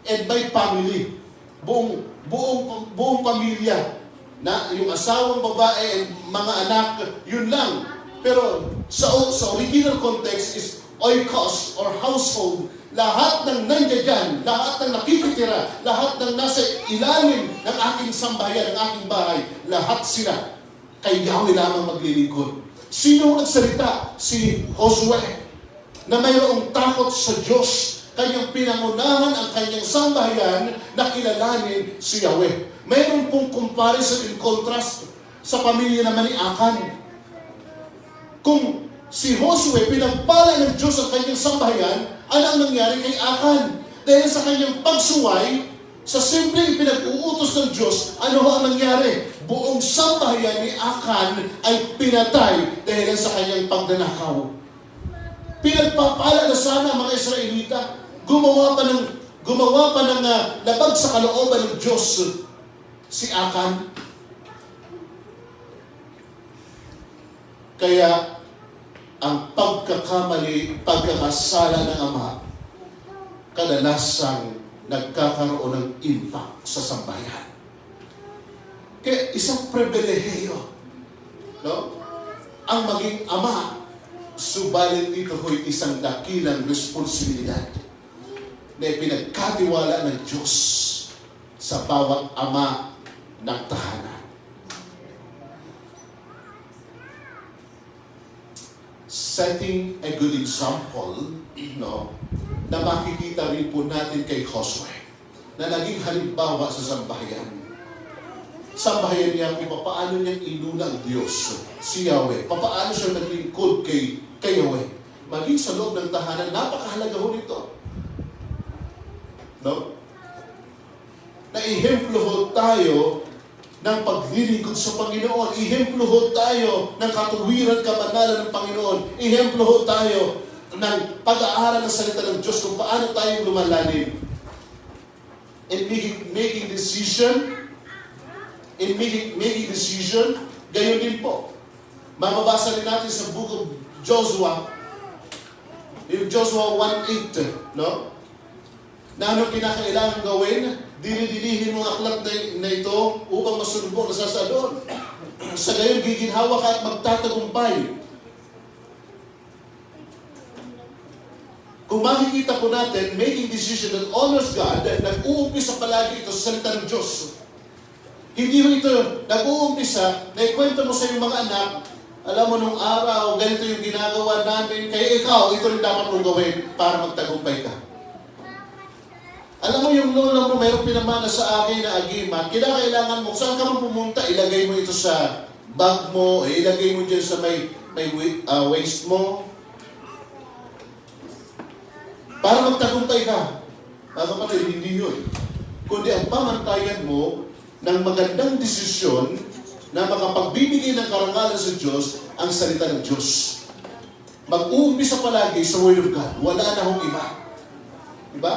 and my family, buong pamilya, na yung asawang babae and mga anak, yun lang. Pero sa original context is oikos or household. Lahat ng nandiyan dyan, lahat ng nakikitira, lahat ng nasa ilalim ng aking sambahayan, ng aking bahay, lahat sila kay Yahweh lamang maglilingkod. Sino ang nagsalita? Si Josue, na mayroong takot sa Diyos. Kanyang pinangunahan ang kanyang sambahayan na kilalanin si Yahweh. Mayroon pong comparison in contrast sa pamilya naman ni Akan. Kung si Josue, pinagpala ng Diyos ang kanyang sambahayan, ano ang nangyari kay Akan? Dahil sa kanyang pagsuway, sa simpleng pinag-uutos ng Diyos, ano ang nangyari? Buong sambahayan ni Akan ay pinatay dahil sa kanyang pagdanakaw. Pinagpapala na sana ang mga Israelita, gumawa pa ng labag sa kalooban ng Diyos si Akan. Kaya ang pagkakasala ng ama, kadalasang nagkakaroon ng impact sa sambayan. Kaya isang pribilehiyo, no? Ang maging ama, subalit ito ho'y isang dakilang responsibilidad na pinagkatiwala ng Diyos sa bawat ama ng tahanan. Setting a good example, no, na makikita rin po natin kay Josue, na naging halimbawa sa sambahayan. Sambahayan niya kung paano niya inuna ang Diyos, si Yahweh, paano siya naglingkod kay Yahweh. Maging sa loob ng tahanan, napakahalaga ho nito. No? Na-ihemplo ho tayo ng paglilingkod sa Panginoon. Ihemplo ho tayo ng katuwiran kabanalan ng Panginoon. Ihemplo ho tayo ng pag-aaral ng salita ng Diyos kung paano tayo lumalalim. In making decision, gayon din po. Mababasa rin natin sa book of Joshua, yung Joshua 1:8, no? Na ano kinakailangan gawin? Dinidilihin mo ang aklat na ito upang masunod mo na sasadon. Sa gayon, giginhawa ka at magtatagumpay. Kung makikita po natin, making decision that honors God, nag-uumpisa palagi ito sa salita ng Diyos. Hindi mo ito nag-uumpisa na ikwento mo sa iyong mga anak, alam mo nung araw, ganito yung ginagawa namin, kaya ikaw, ito rin dapat mong gawin para magtagumpay ka. Alam mo yung lola mo, mayroong pinamana sa akin na agimat, kailangan mo, saan ka man pumunta, ilagay mo ito sa bag mo, ilagay mo dyan sa may waist mo, para magtagumpay ka. Mga kapatid, hindi yun. Kundi ang pamantayan mo ng magandang desisyon na makapagbibigay ng karangalan sa Diyos ang salita ng Diyos. Mag-uumpisa palagi sa Word of God. Wala na hong iba. Diba?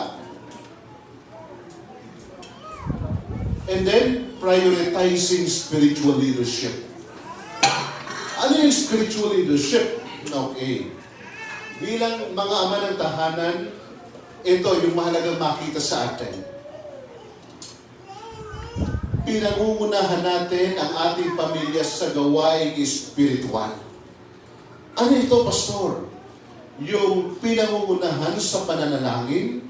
And then, prioritizing spiritual leadership. Ano yung spiritual leadership? Okay. Bilang mga ama ng tahanan, ito yung mahalagang makita sa atin. Pinangungunahan natin ang ating pamilya sa gawaing espiritual. Ano ito, Pastor? Yung pinangungunahan sa pananalangin,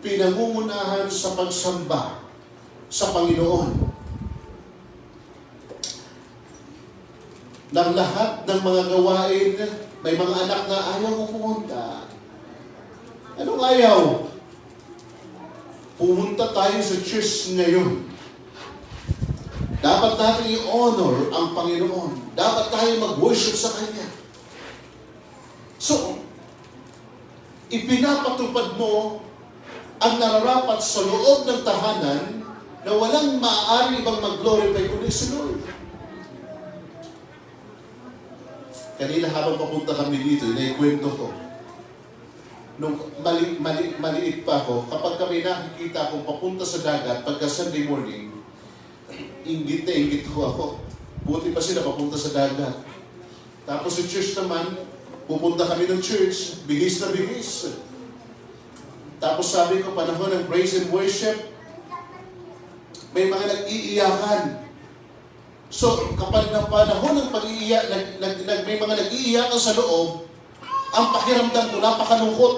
pinangungunahan sa pagsamba sa Panginoon. Ng lahat ng mga gawain, may mga anak na ayaw mo pumunta. Anong ayaw? Pumunta tayo sa church ngayon. Dapat natin i-honor ang Panginoon. Dapat tayo mag-worship sa Kanya. So, ipinapatupad mo ang nararapat sa loob ng tahanan na walang maaari ibang mag-glorify kundi si Lord. Kanina habang papunta kami dito, inaikwento ko. Nung maliit pa ako, kapag kami nakikita akong papunta sa dagat, pagka Sunday morning, inggit na inggit ko ako. Buti pa sila papunta sa dagat. Tapos sa church naman, pupunta kami ng church, bihis na bihis. Tapos sabi ko, panahon ng praise and worship, may mga nag-iiyakan. So, kapag na panahon ng pag-iiyak, may mga nag-iiyakan sa loob, ang pakiramdam ko, napakalungkot.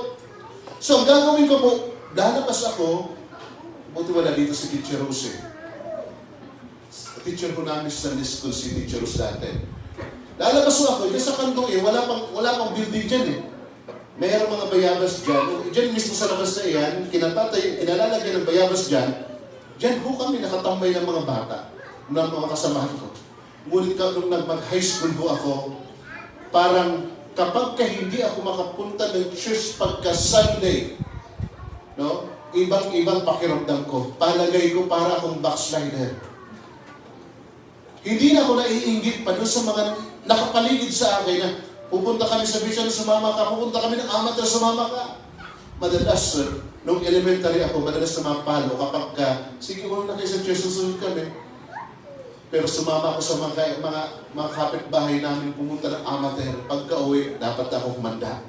So, ang gagawin ko po, lalabas ako, buti wala dito si Teacher Rose. Teacher ko namin sa Sunday School, si Teacher Rose dati. Lalabas ako, dyan sa kantong wala pang building dyan eh. Mayroong mga bayabas dyan. Dyan mismo sa labas na yan, kinalalagyan ng bayabas dyan. Dyan ho kami nakatambay ng mga bata, ng mga kasamahan ko. Ngunit nung nag-high school ho ako, parang kapag hindi ako makapunta ng church pagka Sunday, no? Ibang pakiramdam ko. Palagay ko para akong backslider. Hindi na ako naiinggit pa doon sa mga nakapaligid sa akin na pupunta kami sa vision, sumama ka, pupunta kami ng amateur, sumama ka. Madalas, nung elementary ako, madalas na mapalo kapag sige, kung na kayo sa church, susunod kami. Pero sumama ako sa mga kapitbahay namin pumunta ng amateur. Pagka-uwi, dapat ako humanda.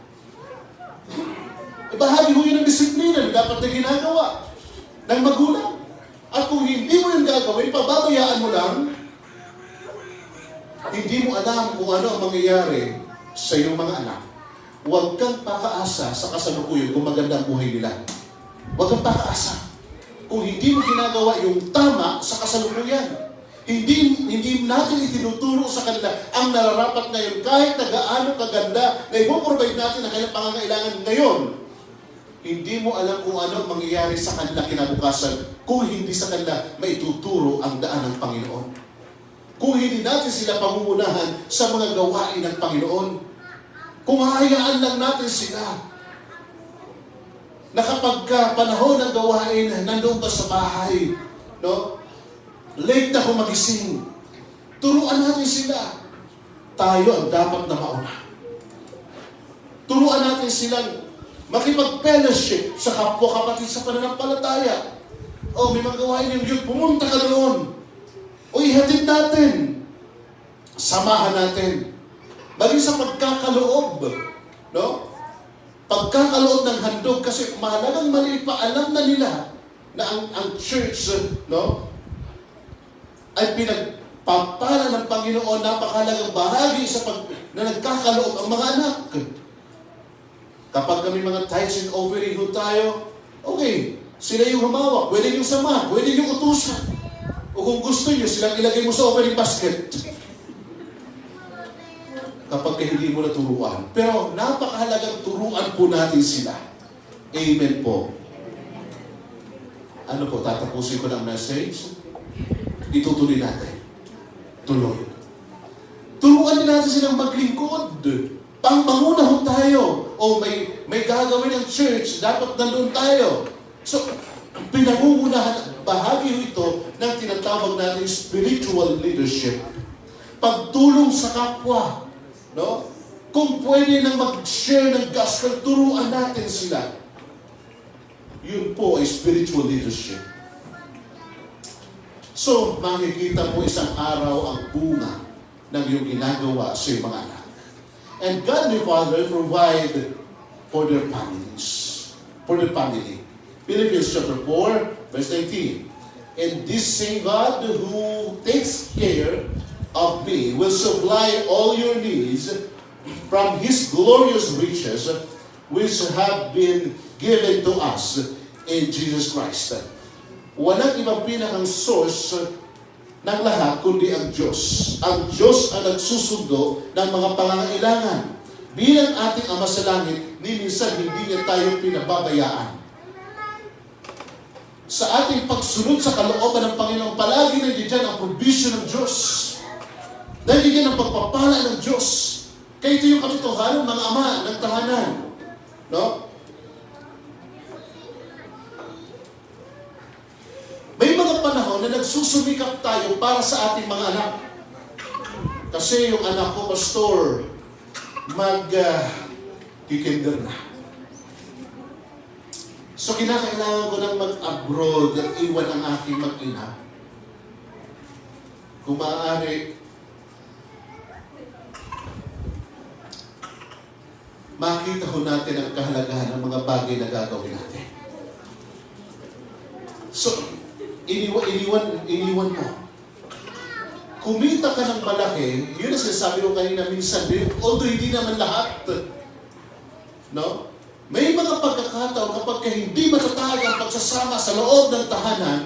Bahagi ho yun ng disiplina, dapat na ginagawa ng magulang. At kung hindi mo yung gagawin, pababayaan mo lang, hindi mo alam kung ano ang mangyayari sa iyong mga anak. Huwag kang pakaasa sa kasalukuyan kung maganda ang buhay nila. Huwag kang pakaasa. Kung hindi mo ginagawa yung tama sa kasalukuyan, hindi natin itinuturo sa kanila ang nararapat ngayon kahit na gaano kaganda na ipoprovide natin ang kanilang pangangailangan ngayon. Hindi mo alam kung ano ang mangyayari sa kanila kinabukasan kung hindi sa kanila maituturo ang daan ng Panginoon. Kung hindi natin sila pangungunahan sa mga gawain ng Panginoon. Kung hahayaan lang natin sila na kapag panahon ng gawain, nandoon pa sa bahay, no? Late ako magising. Turuan natin sila. Tayo ang dapat na mauna. Turuan natin silang makipag-fellowship sa kapwa-kapatid sa pananampalataya. O, may mga gawain yung youth, pumunta ka doon. O, ihatid natin. Samahan natin. Bagay sa pagkakaloob. No? Pagkakaloob ng handog, kasi mahalagang maliit pa, alam na nila na ang church, no? Ay pinagpapala ng Panginoon, napakahalagang bahagi na nagkakaloob ang mga anak. Kapag kami mga tithes and offering ho tayo, okay, sila yung humawak, pwede yung samahan, pwede yung utusan. O kung gusto nyo, silang ilagay mo sa offering basket. Kapag hindi mo naturuan. Pero napakahalagang turuan po natin sila. Amen po. Ano po, tatapusin ko ng message? Itutuloy natin. Tuloy. Turuan din natin silang maglingkod. Pangmanguna ho tayo. O may gagawin ng church, dapat nandun tayo. So, pinangungunahan, bahagi ho ito ng tinatawag natin spiritual leadership. Pagtulong sa kapwa. No? Kung pwede nang mag-share ng gospel, turuan natin sila. Yun po ay spiritual leadership. So, makikita mo isang araw ang bunga ng iyong ginagawa sa iyong mga anak. And God the Father provide for their families. For their family. Philippians chapter 4, verse 19. And this same God who takes care of me will supply all your needs from His glorious riches which have been given to us in Jesus Christ. Walang ibang pinakang source ng lahat kundi ang Diyos. Ang Diyos ang nagsusundo ng mga pangangailangan. Bilang ating Ama sa Langit, ni minsan hindi niya tayo pinababayaan. Sa ating pagsunod sa kalooban ng Panginoon, palagi nandiyan ang provision ng Diyos. Nandiyan ang pagpapala ng Diyos. Kaya ito yung katotohanan, mga ama ng tahanan. No? May mga panahon na nagsusumikap tayo para sa ating mga anak. Kasi yung anak ko, pastor, kikinder na. So, kinakailangan ko nang mag-abroad at iwan ang aking mag-ina. Kung maaari, makita ho natin ang kahalagahan ng mga bagay na gagawin natin. So, iniwan mo. Kumita ka ng malaki, yun ang sinasabi ko kanina minsan, although hindi naman lahat, no? May mga pagkakataon kapag hindi matatag ang pagsasama sa loob ng tahanan,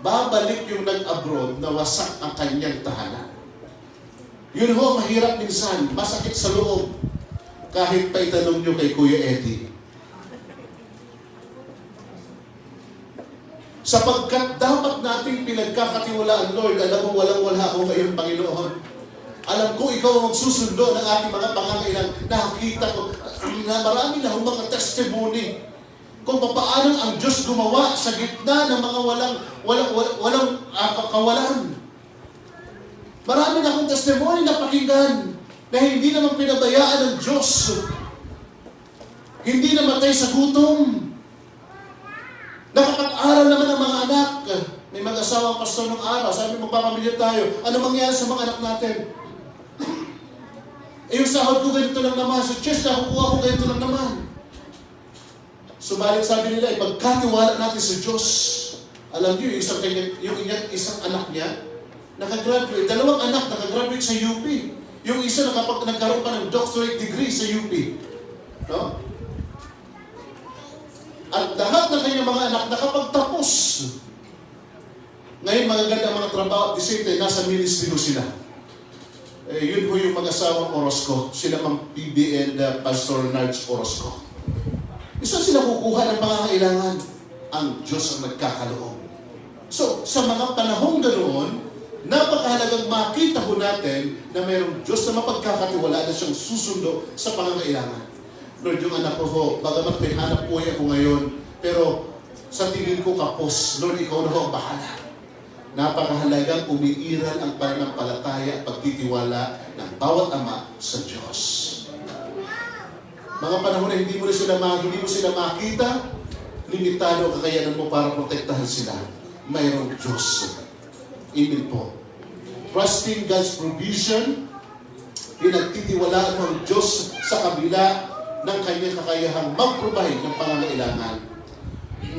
babalik yung nag-abroad na wasak ang kanyang tahanan. Yun ho, mahirap minsan, masakit sa loob. Kahit pa itanong nyo kay Kuya Eddie. Sapagkat dapat nating pinagkakatiwalaan, Lord, alam mo walang-wala ako ngayon, Panginoon. Alam ko, ikaw ang magsusundo ng ating mga pangangailangan. Nakakita ko na marami na mga testimony kung paano ang Diyos gumawa sa gitna ng mga walang kawalan. Marami na akong testimony na pakinggan na hindi naman pinabayaan ng Diyos. Hindi namatay sa gutom. Nakapag-aral naman ang mga anak. May mag-asawang pastor nung araw. Sabi, magpapamilya tayo. Ano mangyari sa mga anak natin? Yung sahod ko ganito lang naman. Sa church, nakukuha ko ganito lang naman. Subalit sabi nila, ipagkatiwala natin sa Diyos. Alam niyo, yung isang anak niya, nakagraduate. Dalawang anak nakagraduate sa UP. Yung isa nagkaroon pa ng doctorate degree sa UP. No? At lahat ng kanyang mga anak nakapagtapos. Ngayon, magaganda ang mga trabaho at the same time, nasa ministry ko sila. Yun po yung mag-asawang Orozco. Sila Ma'am PB and Pastor Nards Orozco. Isa sila kukuha ng pangangailangan. Ang Diyos ang nagkakaloob. So, sa mga panahong ganoon, napakahalagang makita po natin na mayroong Diyos na mapagkakatiwalaan na siyang susundo sa pangangailangan. Lord, yung anak ko ho, bagamat may hanap po ako ngayon, pero sa tingin ko kapos, Lord, ikaw na ho ang bahala. Napakahalagang umiiral ang pananampalataya at pagtitiwala ng bawat ama sa Diyos. Mga panahon na hindi mo sila makita, limitado ang kakayanan mo para protektahan sila. Mayroong Diyos. Amen po. Trusting God's provision, pinagtitiwalaan mo ang Diyos sa kabila ng kanyang kakayahang mag-provide ng pangangailangan.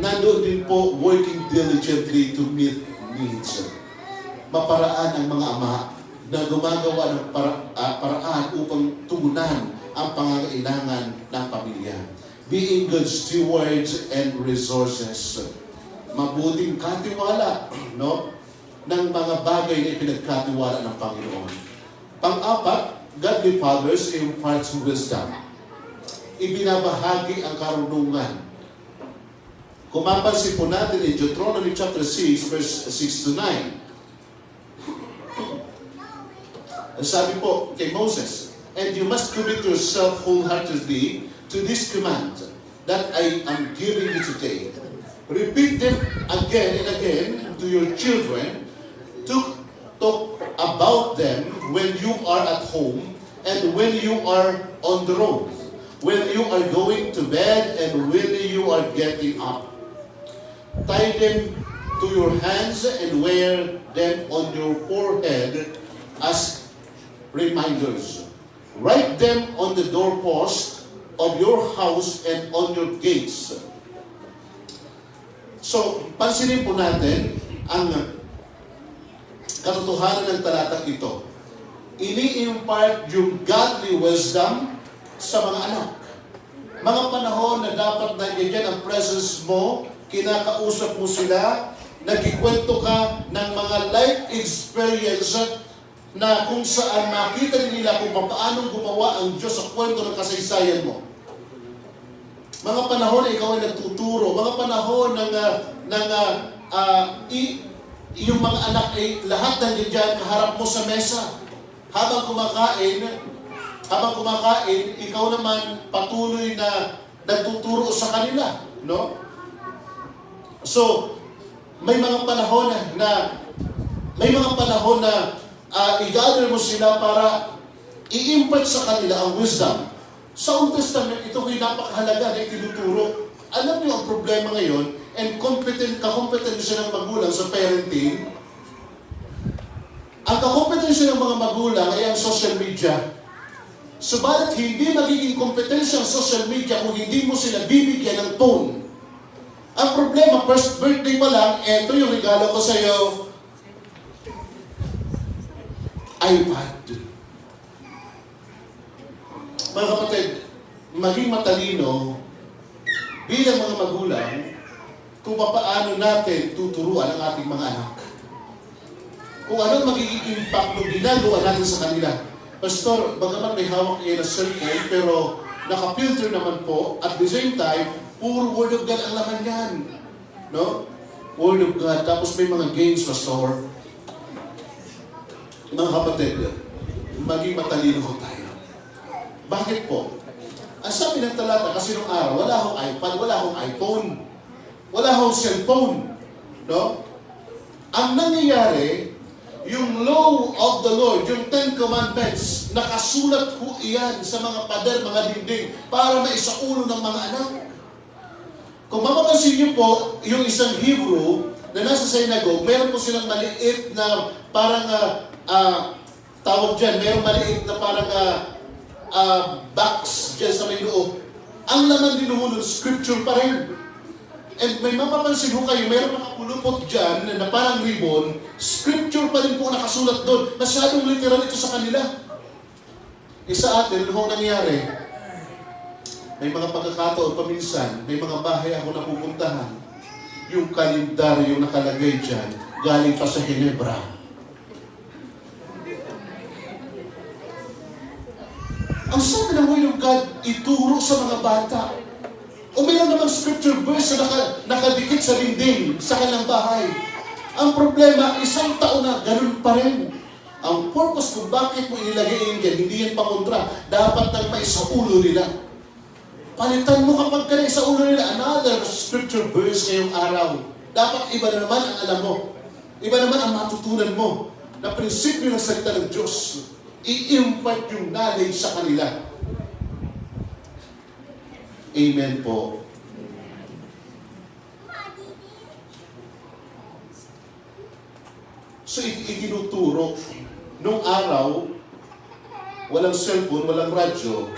Nandoon din po, working diligently to meet needs. Maparaan ang mga ama na gumagawa ng paraan upang tugunan ang pangangailangan ng pamilya. Being good stewards and resources. Mabuting katiwala, no? Ng mga bagay na ipinagkatiwala ng Panginoon. Pang-apat, godly fathers imparts wisdom. Ibinabahagi ang karunungan. Kung mapansin po natin in Deuteronomy chapter 6, verse 6 to 9. Sabi po kay Moses, and you must commit yourself wholeheartedly to this command that I am giving you today. Repeat them again and again to your children. Talk about them when you are at home and when when you are on the road, when you are going to bed, and when you are getting up. Tie them to your hands and wear them on your forehead as reminders. Write them on the doorpost of your house and on your gates. So, pansinin po natin ang katotohanan ng talatang ito. Ini-impart yung godly wisdom sa mga anak. Mga panahon na dapat nandiyan ang presence mo, kinakausap mo sila, nagkikwento ka ng mga life experience na kung saan makita nila kung paano gumawa ang Diyos sa kwento ng kasaysayan mo. Mga panahon na ikaw ay nagtuturo, mga panahon yung mga anak ay lahat nandiyan kaharap mo sa mesa. Habang kumakain, ikaw naman patuloy na nagtuturo sa kanila, no? So, may mga panahon na i-gather mo sila para i-impart sa kanila ang wisdom. Sa Old Testament, ito ay napakahalaga na itinuturo. Alam niyo ang problema ngayon, and kakompetensya ng magulang sa parenting. Ang kakompetensya ng mga magulang ay ang social media. Subalit hindi magiging kompetensya ang social media kung hindi mo sila bibigyan ng phone. Ang problema, first birthday pa lang, eto yung regalo ko sa iyo, iPad. Mga kapatid, maging matalino bilang mga magulang kung paano natin tuturuan ang ating mga anak. Kung ano magiging impact ng ginagawa natin sa kanila. Pastor, bagaman may hawak kayo na cellphone, pero naka-filter naman po, at the same time, puro Word of God ang laman yan. No? Word of God. Tapos may mga games, Pastor. Mga kapatid, maging matalino ko tayo. Bakit po? Ang sabi ng talata, kasi nung araw, wala akong iPad, wala akong iPhone, wala akong cellphone. No? Ang nangyayari, yung law of the Lord, yung 10 Commandments, nakasulat po iyan sa mga pader, mga dingding, para maisaulo ng mga anak. Kung mapapansin niyo po, yung isang Hebrew na nasa synagogue, meron po silang maliit na parang, tawag dyan, meron maliit na parang box dyan sa may loob. Ang laman din nun, scripture pa rin. And may mapapansin ho kayo, mayroon nakapulupot dyan na parang ribbon, scripture pa rin po nakasulat doon. Masyadong literal ito sa kanila. Sa atin, ano nangyari? May mga pagkakataon paminsan, may mga bahay ako napupuntahan. Yung kalendaryo nakalagay dyan, galing pa sa Ginebra. Ang sabi ng Word of God, ituro sa mga bata. O mayroon namang scripture verse na nakadikit sa dinding sa kanilang bahay. Ang problema, isang taon na, ganun pa rin. Ang purpose kung bakit mo inilagay yun dyan, hindi yan pakontra. Dapat nang may sa ulo nila. Palitan mo kapag ka na sa ulo nila, another scripture verse ngayong araw. Dapat iba na naman ang alam mo. Iba naman ang matutunan mo na prinsipyo ng salita ng Diyos. I-impart yung knowledge sa kanila. Amen po. So, itinuturo. Nung araw, walang cellphone, walang radyo.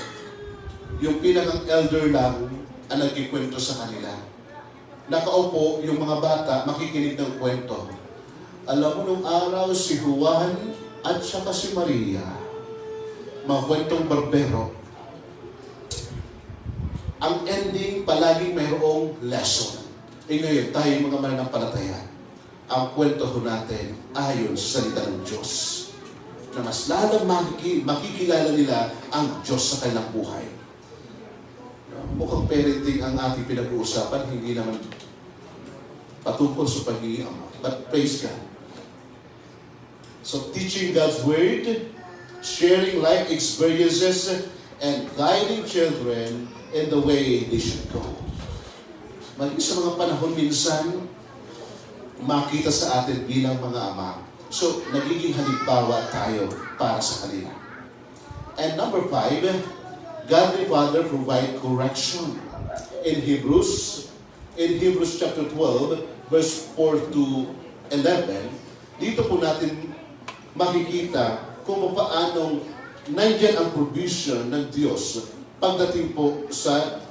Yung pinakang elder lang ang nagkikwento sa kanila. Nakaupo yung mga bata, makikinig ng kwento. Alam mo, nung araw, si Juan at saka si Maria, mga kwentong barbero, ang ending palaging mayroong lesson. Ngayon, tayo mga mananampalataya, ang kwento ho natin ayon sa salita ng Diyos, na mas lalong makikilala nila ang Diyos sa kanilang buhay. Mukhang parenting ang ating pinag-uusapan, hindi naman patungkol sa pagiging ama. But praise God. So teaching God's Word, sharing life experiences, and guiding children in the way they should go. Maging sa mga panahon minsan, makita sa atin bilang mga ama. So, nagiging halimbawa tayo para sa kanila. And number 5, godly father provide correction. In Hebrews chapter 12, verse 4 to 11, dito po natin makikita kung paanong nandyan ang provision ng Diyos pagdating po sa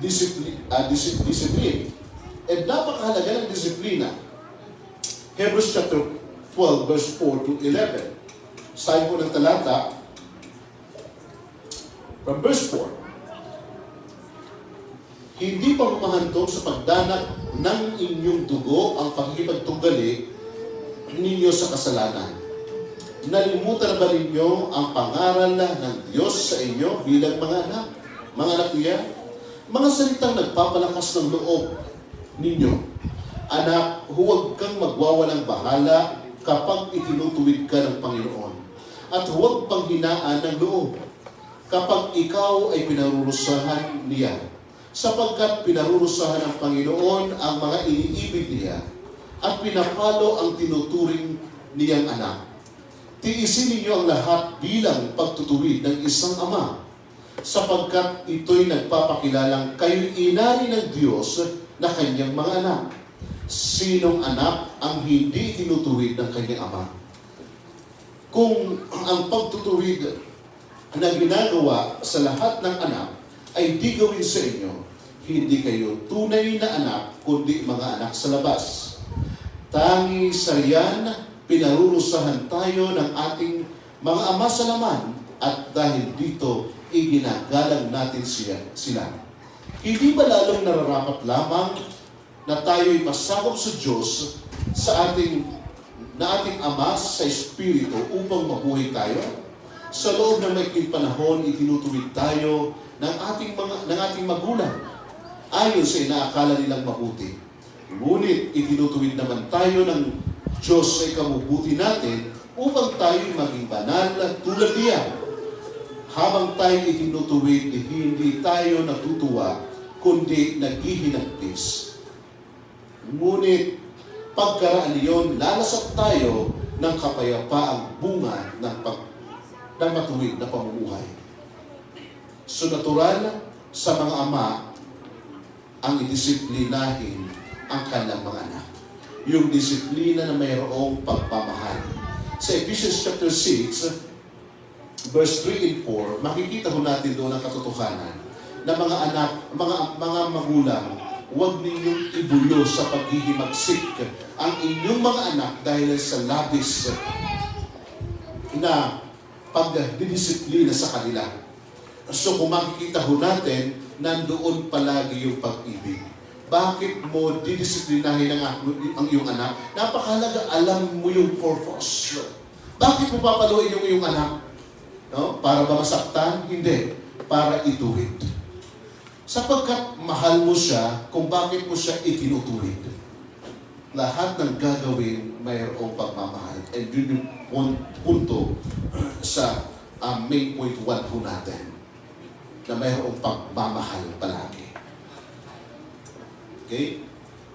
discipline. And napakahalaga ng disiplina. Hebrews chapter 12, verse 4 to 11. Sabi po ng talata, from verse 4, hindi pa humahandog sa pagdanak ng inyong dugo ang pagkikipagtunggali ninyo sa kasalanan. Nalimutan ba ninyo ang pangaral ng Diyos sa inyo bilang mga anak? Mga anak niya, mga salitang nagpapalakas ng loob ninyo. Anak, huwag kang magwawalang bahala kapag itinutuwid ka ng Panginoon. At huwag panghinaan ng loob kapag ikaw ay pinarurusahan niya. Sapagkat pinarurusahan ng Panginoon ang mga iniibig niya at pinapalo ang tinuturing niyang anak. Tiisin ninyo ang lahat bilang pagtutuwid ng isang ama, sapagkat ito'y nagpapakilalang kayo'y inari ng Diyos na kanyang mga anak. Sinong anak ang hindi tinutuwid ng kanyang ama? Kung ang pagtutuwid na ginagawa sa lahat ng anak ay di gawin sa inyo, hindi kayo tunay na anak, kundi mga anak sa labas. Tangi sa riyan, pinarurusahan tayo ng ating mga ama sa laman, at dahil dito, iginagalang natin sila. Hindi ba lalong nararapat lamang na tayo'y masakop sa Diyos sa ating Ama sa Espiritu upang mabuhay tayo? Sa loob ng maikling panahon, itinutuwid tayo ng ating magulang ayon sa inaakala nilang mabuti. Ngunit itinutuwid naman tayo ng Diyos sa ikabubuti natin upang tayo maging banal tulad niya. Habang tayo itinutuwid, hindi tayo natutuwa, kundi naghihinagpis. Ngunit pagkaraan niyon, lalasap tayo ng kapayapaang bunga ng matuwid na pamumuhay. So natural sa mga ama ang idisiplinahin ang kanilang mga anak. Yung disiplina na mayroong pagpamahal. Sa Ephesians chapter 6, verse 3 and 4, makikita ho natin doon ang katotohanan na mga anak, mga magulang, huwag ninyong ibulo sa paghihimagsik ang inyong mga anak dahil sa labis na pagdidisiplina sa kanila. So kung makikita ho natin, nandoon palagi yung pag-ibig. Bakit mo didisiplinahin ang iyong anak? Napakahalaga, alam mo yung purpose. Bakit mo papaluin yung iyong anak? No? Para ba masaktan? Hindi. Para ituwid. Sapagkat mahal mo siya kung bakit mo siya itinutuwid. Lahat ng gagawin mayroong pagmamahal. And yun yung punto sa main point 1 po natin. Na mayroong pagmamahal palagi. Okay?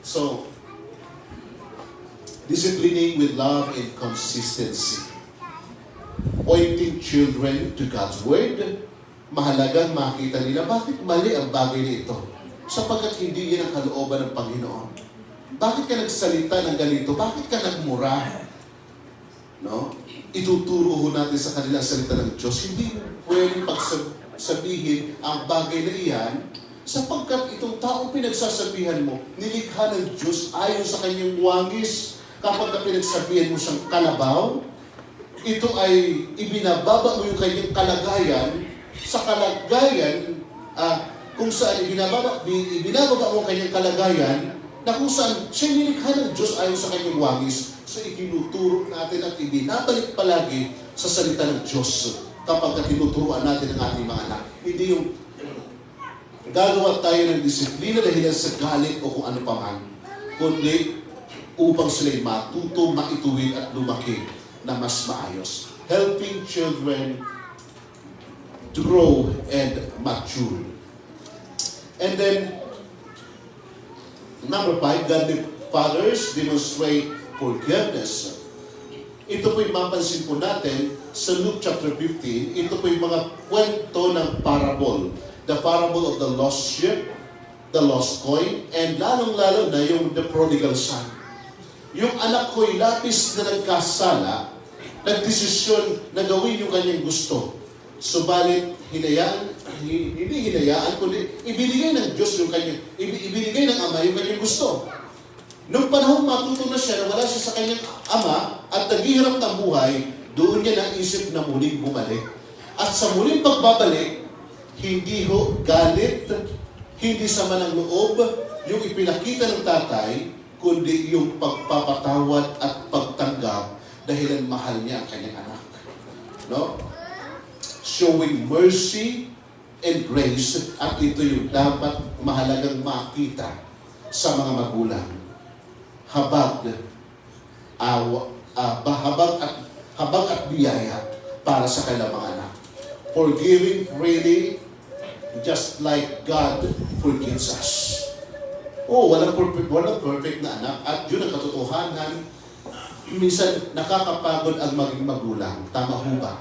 So, disciplining with love and consistency. Pointing children to God's Word. Mahalagang makita nila bakit mali ang bagay nito. Sapagkat hindi yan ang kalooban ng Panginoon. Bakit ka nagsalita ng ganito? Bakit ka nagmura? No? Ituturo ho natin sa kanila salita ng Diyos. Hindi pwedeng pagsabihin ang bagay na iyan sapagkat itong taong pinagsasabihan mo, nilikha ng Diyos ayon sa kanyang wangis. Kapag pinagsabihan mo siyang kalabaw, ito ay ibinababa mo yung kanyang kalagayan sa kalagayan kung saan ibinababa mo ang kanyang kalagayan na kung saan siya nilikha ng Diyos ayon sa kanyang wangis. So itinuturo natin at ibinabalik palagi sa salita ng Diyos kapag tinuturuan natin ang ating mga anak. Hindi yung gagawa tayo ng disiplina dahil sa galit o kung ano pa man, kundi upang sila'y matuto, maituwid at lumaki na mas maayos. Helping children to grow and mature. And then, number 5, godly fathers demonstrate forgiveness. ito po yung mapansin po natin sa Luke chapter 15, ito po yung mga kwento ng parable. The parable of the lost sheep, the lost coin, and lalong-lalo na yung the prodigal son. Yung anak ko'y labis na nagkasala, nagdesisyon na gawin yung kanyang gusto. Subalit, hindi hinayaan, kundi ibinigay ng Diyos yung kanyang, ibinigay ng Ama yung kanyang gusto. Nung panahon matuto na siya na wala siya sa kanyang ama at naghihirap ng buhay, doon niya naisip na muling bumalik. At sa muling pagbabalik, hindi ho galit, hindi sama ng loob, yung ipinakita ng tatay, kundi yung pagpapatawad at pagtanggap dahilan mahal niya ang kanyang anak. No? Showing mercy and grace, at ito yung dapat mahalagang makita sa mga magulang. Habag at biyaya para sa kanilang mga anak. Forgiving freely, just like God forgives us. Walang perfect na anak. At yun ang katotohanan. Minsan, nakakapagod ang maging magulang. Tama ho ba?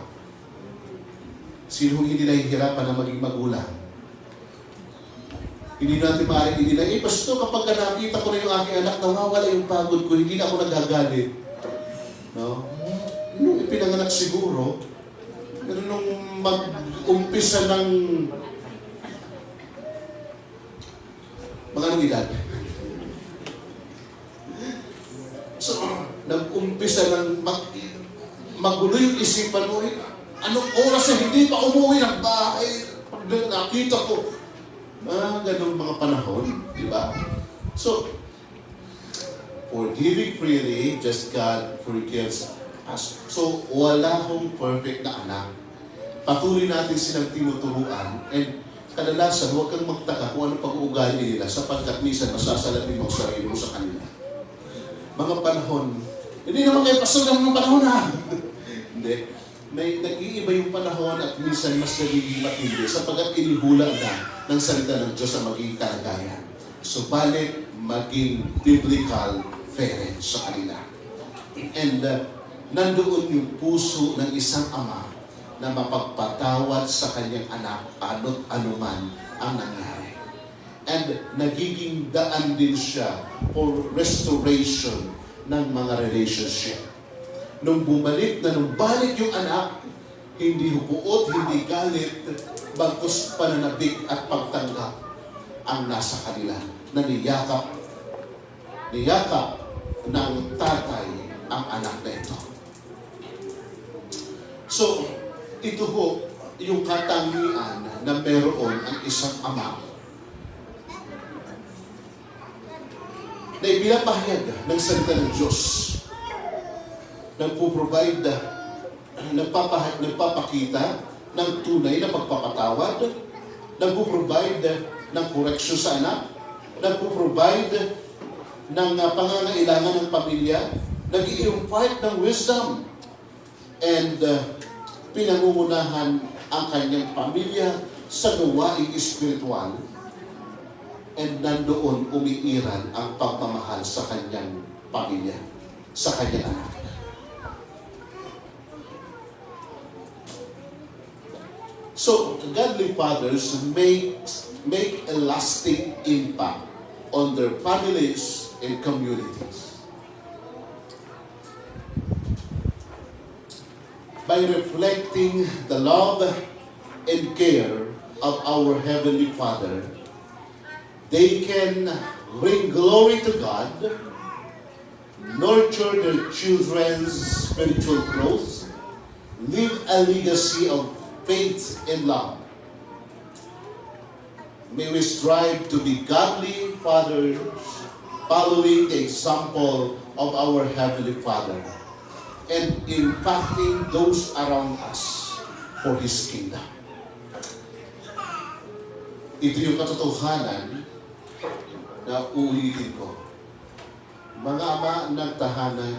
Sino hindi nahihirapan na maging magulang? Hindi natin maaaring Pasto, kapag nakita ko na yung aking anak, nawawala yung pagod ko, hindi na ako nagagalit. No? Nung ipinanganak siguro, nung mag-umpisa ng mga anong edad. So, nag-umpisa ng magulo yung isipan mo, anong oras na hindi pa umuwi ng bahay? Pag nakita ko, ganong mga panahon, di ba? So, forgiving freely, just God forgives us. So, wala hong perfect na anak. Patuloy natin silang tinuturuan, and kadalasan, huwag kang magtaka kung ano pag-uugali nila, sapagkat minsan masasalamin mo ang sarili mo sa kanila. Mga panahon, hindi naman kayo pasok ng mga panahon ha! Hindi. May nag-iiba yung panahon at minsan mas nagiging matindi sapagkat inihula na ng salita ng Diyos sa magiging kalagayan. Subalit, maging biblical parents sa kanila. And nandoon yung puso ng isang ama na mapagpatawad sa kanyang anak ano't anuman ang nangyari. And nagiging daan din siya for restoration ng mga relationship. Nung bumalik nung balik yung anak, hindi hupuot, hindi galit, bagkus pananabik at pagtanggap ang nasa kanila na niyakap ng tatay ang anak na ito. So, ito ho yung katangian na meron ang isang ama na ipinapahayag ng salita ng Diyos. Nagpo-provide, nagpapakita ng tunay na pagpapatawad, nagpo-provide ng correction sa anak, nagpo-provide ng pangangailangan ng pamilya, nag-i-impart ng wisdom, and pinangungunahan ang kanyang pamilya sa gawaing espiritual, and nandoon umiiral ang pagmamahal sa kanyang pamilya, sa kanyang anak. So, godly fathers make a lasting impact on their families and communities. By reflecting the love and care of our Heavenly Father, they can bring glory to God, nurture their children's spiritual growth, leave a legacy of faith and love. May we strive to be godly fathers, following the example of our Heavenly Father, and impacting those around us for His kingdom. Ito yung katotohanan na uulitin ko. Mga ama ng tahanan,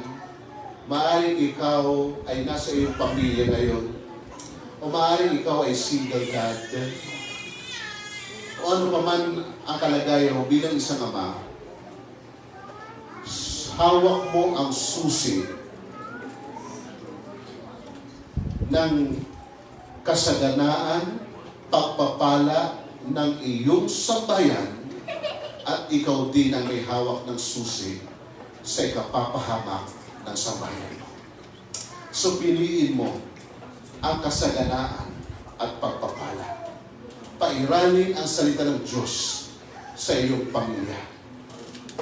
maaaring ikaw ay nasa iyong pamilya ngayon, o maaaring ikaw ay single dad, o ano pa man ang kalagayan mo bilang isang ama, hawak mo ang susi ng kasaganaan, pagpapala ng iyong sambayan, at ikaw din ang may hawak ng susi sa ikapapahamak ng sambayan mo. So piliin mo ang kasaganaan at pagpapala. Pairalin ang salita ng Diyos sa iyong pamilya.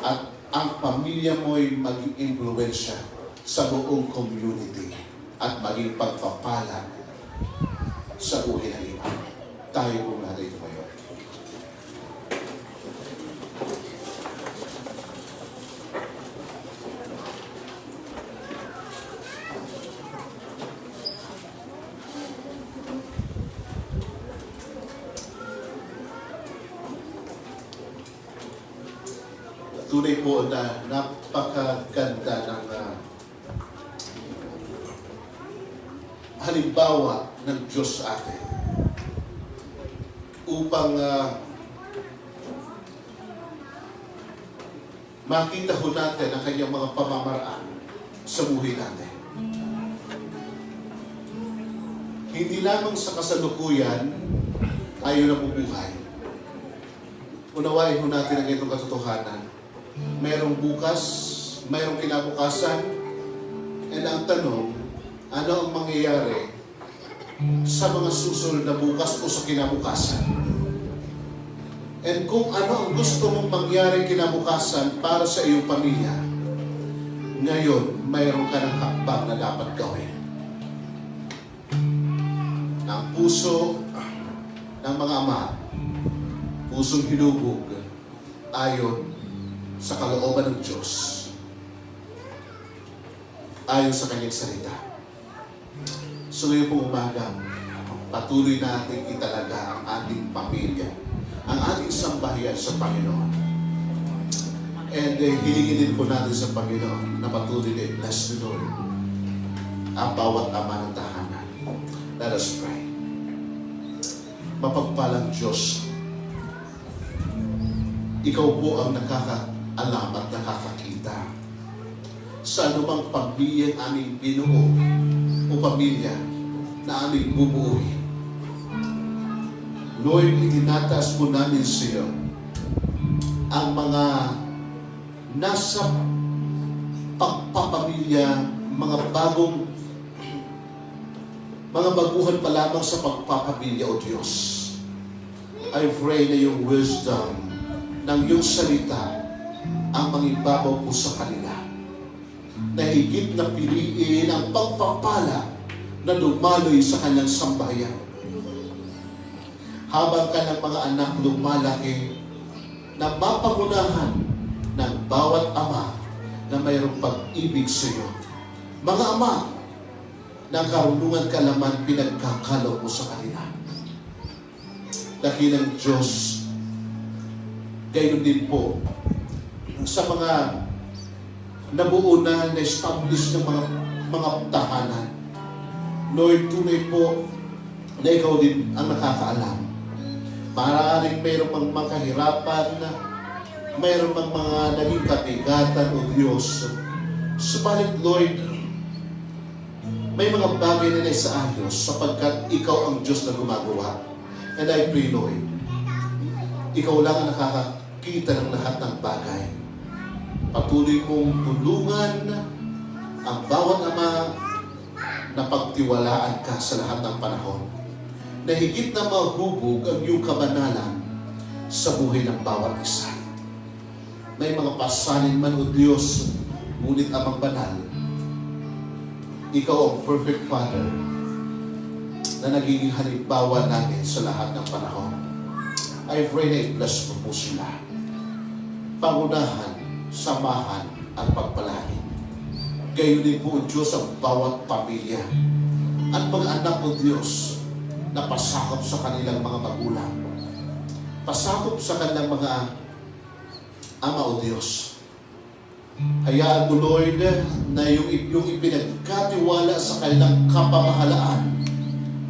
At ang pamilya mo ay maging impluwensya sa buong community at maging pagpapala sa buhay ng iba. Tayo po natin tumayo. Tunay po na napakaganda ng halimbawa ng Diyos sa atin upang makita ho natin ang kanyang mga pamamaraan sa buhay natin. Hindi lamang sa kasalukuyan tayo nabubuhay. Unawain ho natin ang itong katotohanan. Mayroong bukas, mayroong kinabukasan, and ang tanong, ano ang mangyayari sa mga susunod na bukas o sa kinabukasan? And kung ano ang gusto mong mangyari kinabukasan para sa iyong pamilya, ngayon, mayroon ka ng hakbang na dapat gawin. Ng puso ng mga ama, pusong hinubog ayon sa kalooban ng Diyos, ayon sa kanyang salita. So ngayon pong umaga, patuloy natin italaga ang ating pamilya, ang ating sambahayan sa Panginoon. And hilingin din po natin sa Panginoon na patuloy na bless the Lord ang bawat ama ng tahanan. Let us pray. Mapagpalang Diyos, ikaw po ang nakakaalam at nakakakita sa anumang pamilyang aming binuo o pamilya na aming bubuuin. Lord, itinataas po namin sa iyo ang mga nasa pagpapamilya, mga baguhan pa lamang sa pagpapamilya, O Diyos. I pray na yung wisdom ng iyong salita ang mangibabaw po sa kanila, na higit na piliin ang pagpapala na dumaloy sa kanyang sambahayan. Habang kanyang mga anak lumalaki, na mapangunahan ng bawat ama na mayroong pag-ibig sa iyo. Mga ama, na karunungan kalaman pinagkakalaw mo sa kanila. Dakilang Diyos, gayon din po sa mga nabuo na-establish ng mga tahanan. Lord, tunay po na ikaw din ang nakakaalam. Maaaring mayroong mga kahirapan, mayroong mga naging kabigatan, O Diyos. Subalit, Lord, may mga bagay na naisaayos sapagkat ikaw ang Diyos na gumagawa. And I pray, Lord, ikaw lang ang nakakakita ng lahat ng bagay. Patuloy mong tulungan ang bawat ama na pagtiwalaan ka sa lahat ng panahon, na higit na mahubog ang iyong kabanalan sa buhay ng bawat isa. May mga pasanin man, O Diyos, ngunit amang banal, ikaw ang perfect Father na nagiging halimbawa natin sa lahat ng panahon. I pray na i-bless mo po sila. Pangunahan, samahan, at pagpalain. Gayon din po, O Diyos, ang bawat pamilya at mga anak, O Diyos, na pasakop sa kanilang mga magulang. Pasakop sa kanilang mga ama, O Diyos. Hayaan mo, Lord, na yung ipinagkatiwala sa kanilang kapamahalaan,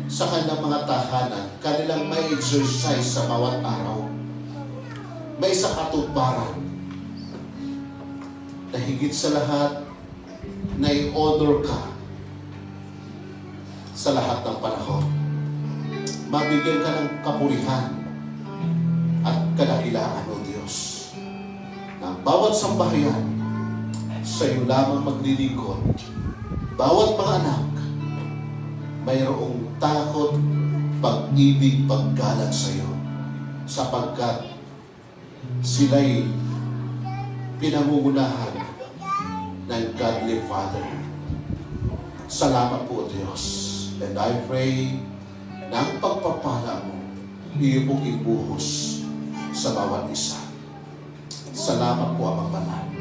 sa kanilang mga tahanan, kanilang may exercise sa bawat araw, may sa katuparan, na higit sa lahat, na i-honor ka sa lahat ng panahon. Mabigyan ka ng kapurihan at kadakilaan, O Diyos, na bawat sambahayan sa iyo lamang maglilingkod. Bawat mga anak, mayroong takot, pag-ibig, paggalang sa iyo, sapagkat sila'y pinangungunahan ng Godly Father. Salamat po, Diyos. And I pray na ang pagpapala mo, iyo pong ibuhos sa bawat isa. Salamat po, Amang Banal.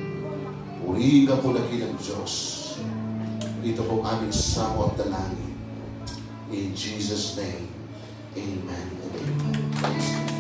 Purihin ka po dakilang Diyos. Ito po aming samo at dalangin. In Jesus' name, Amen and Amen.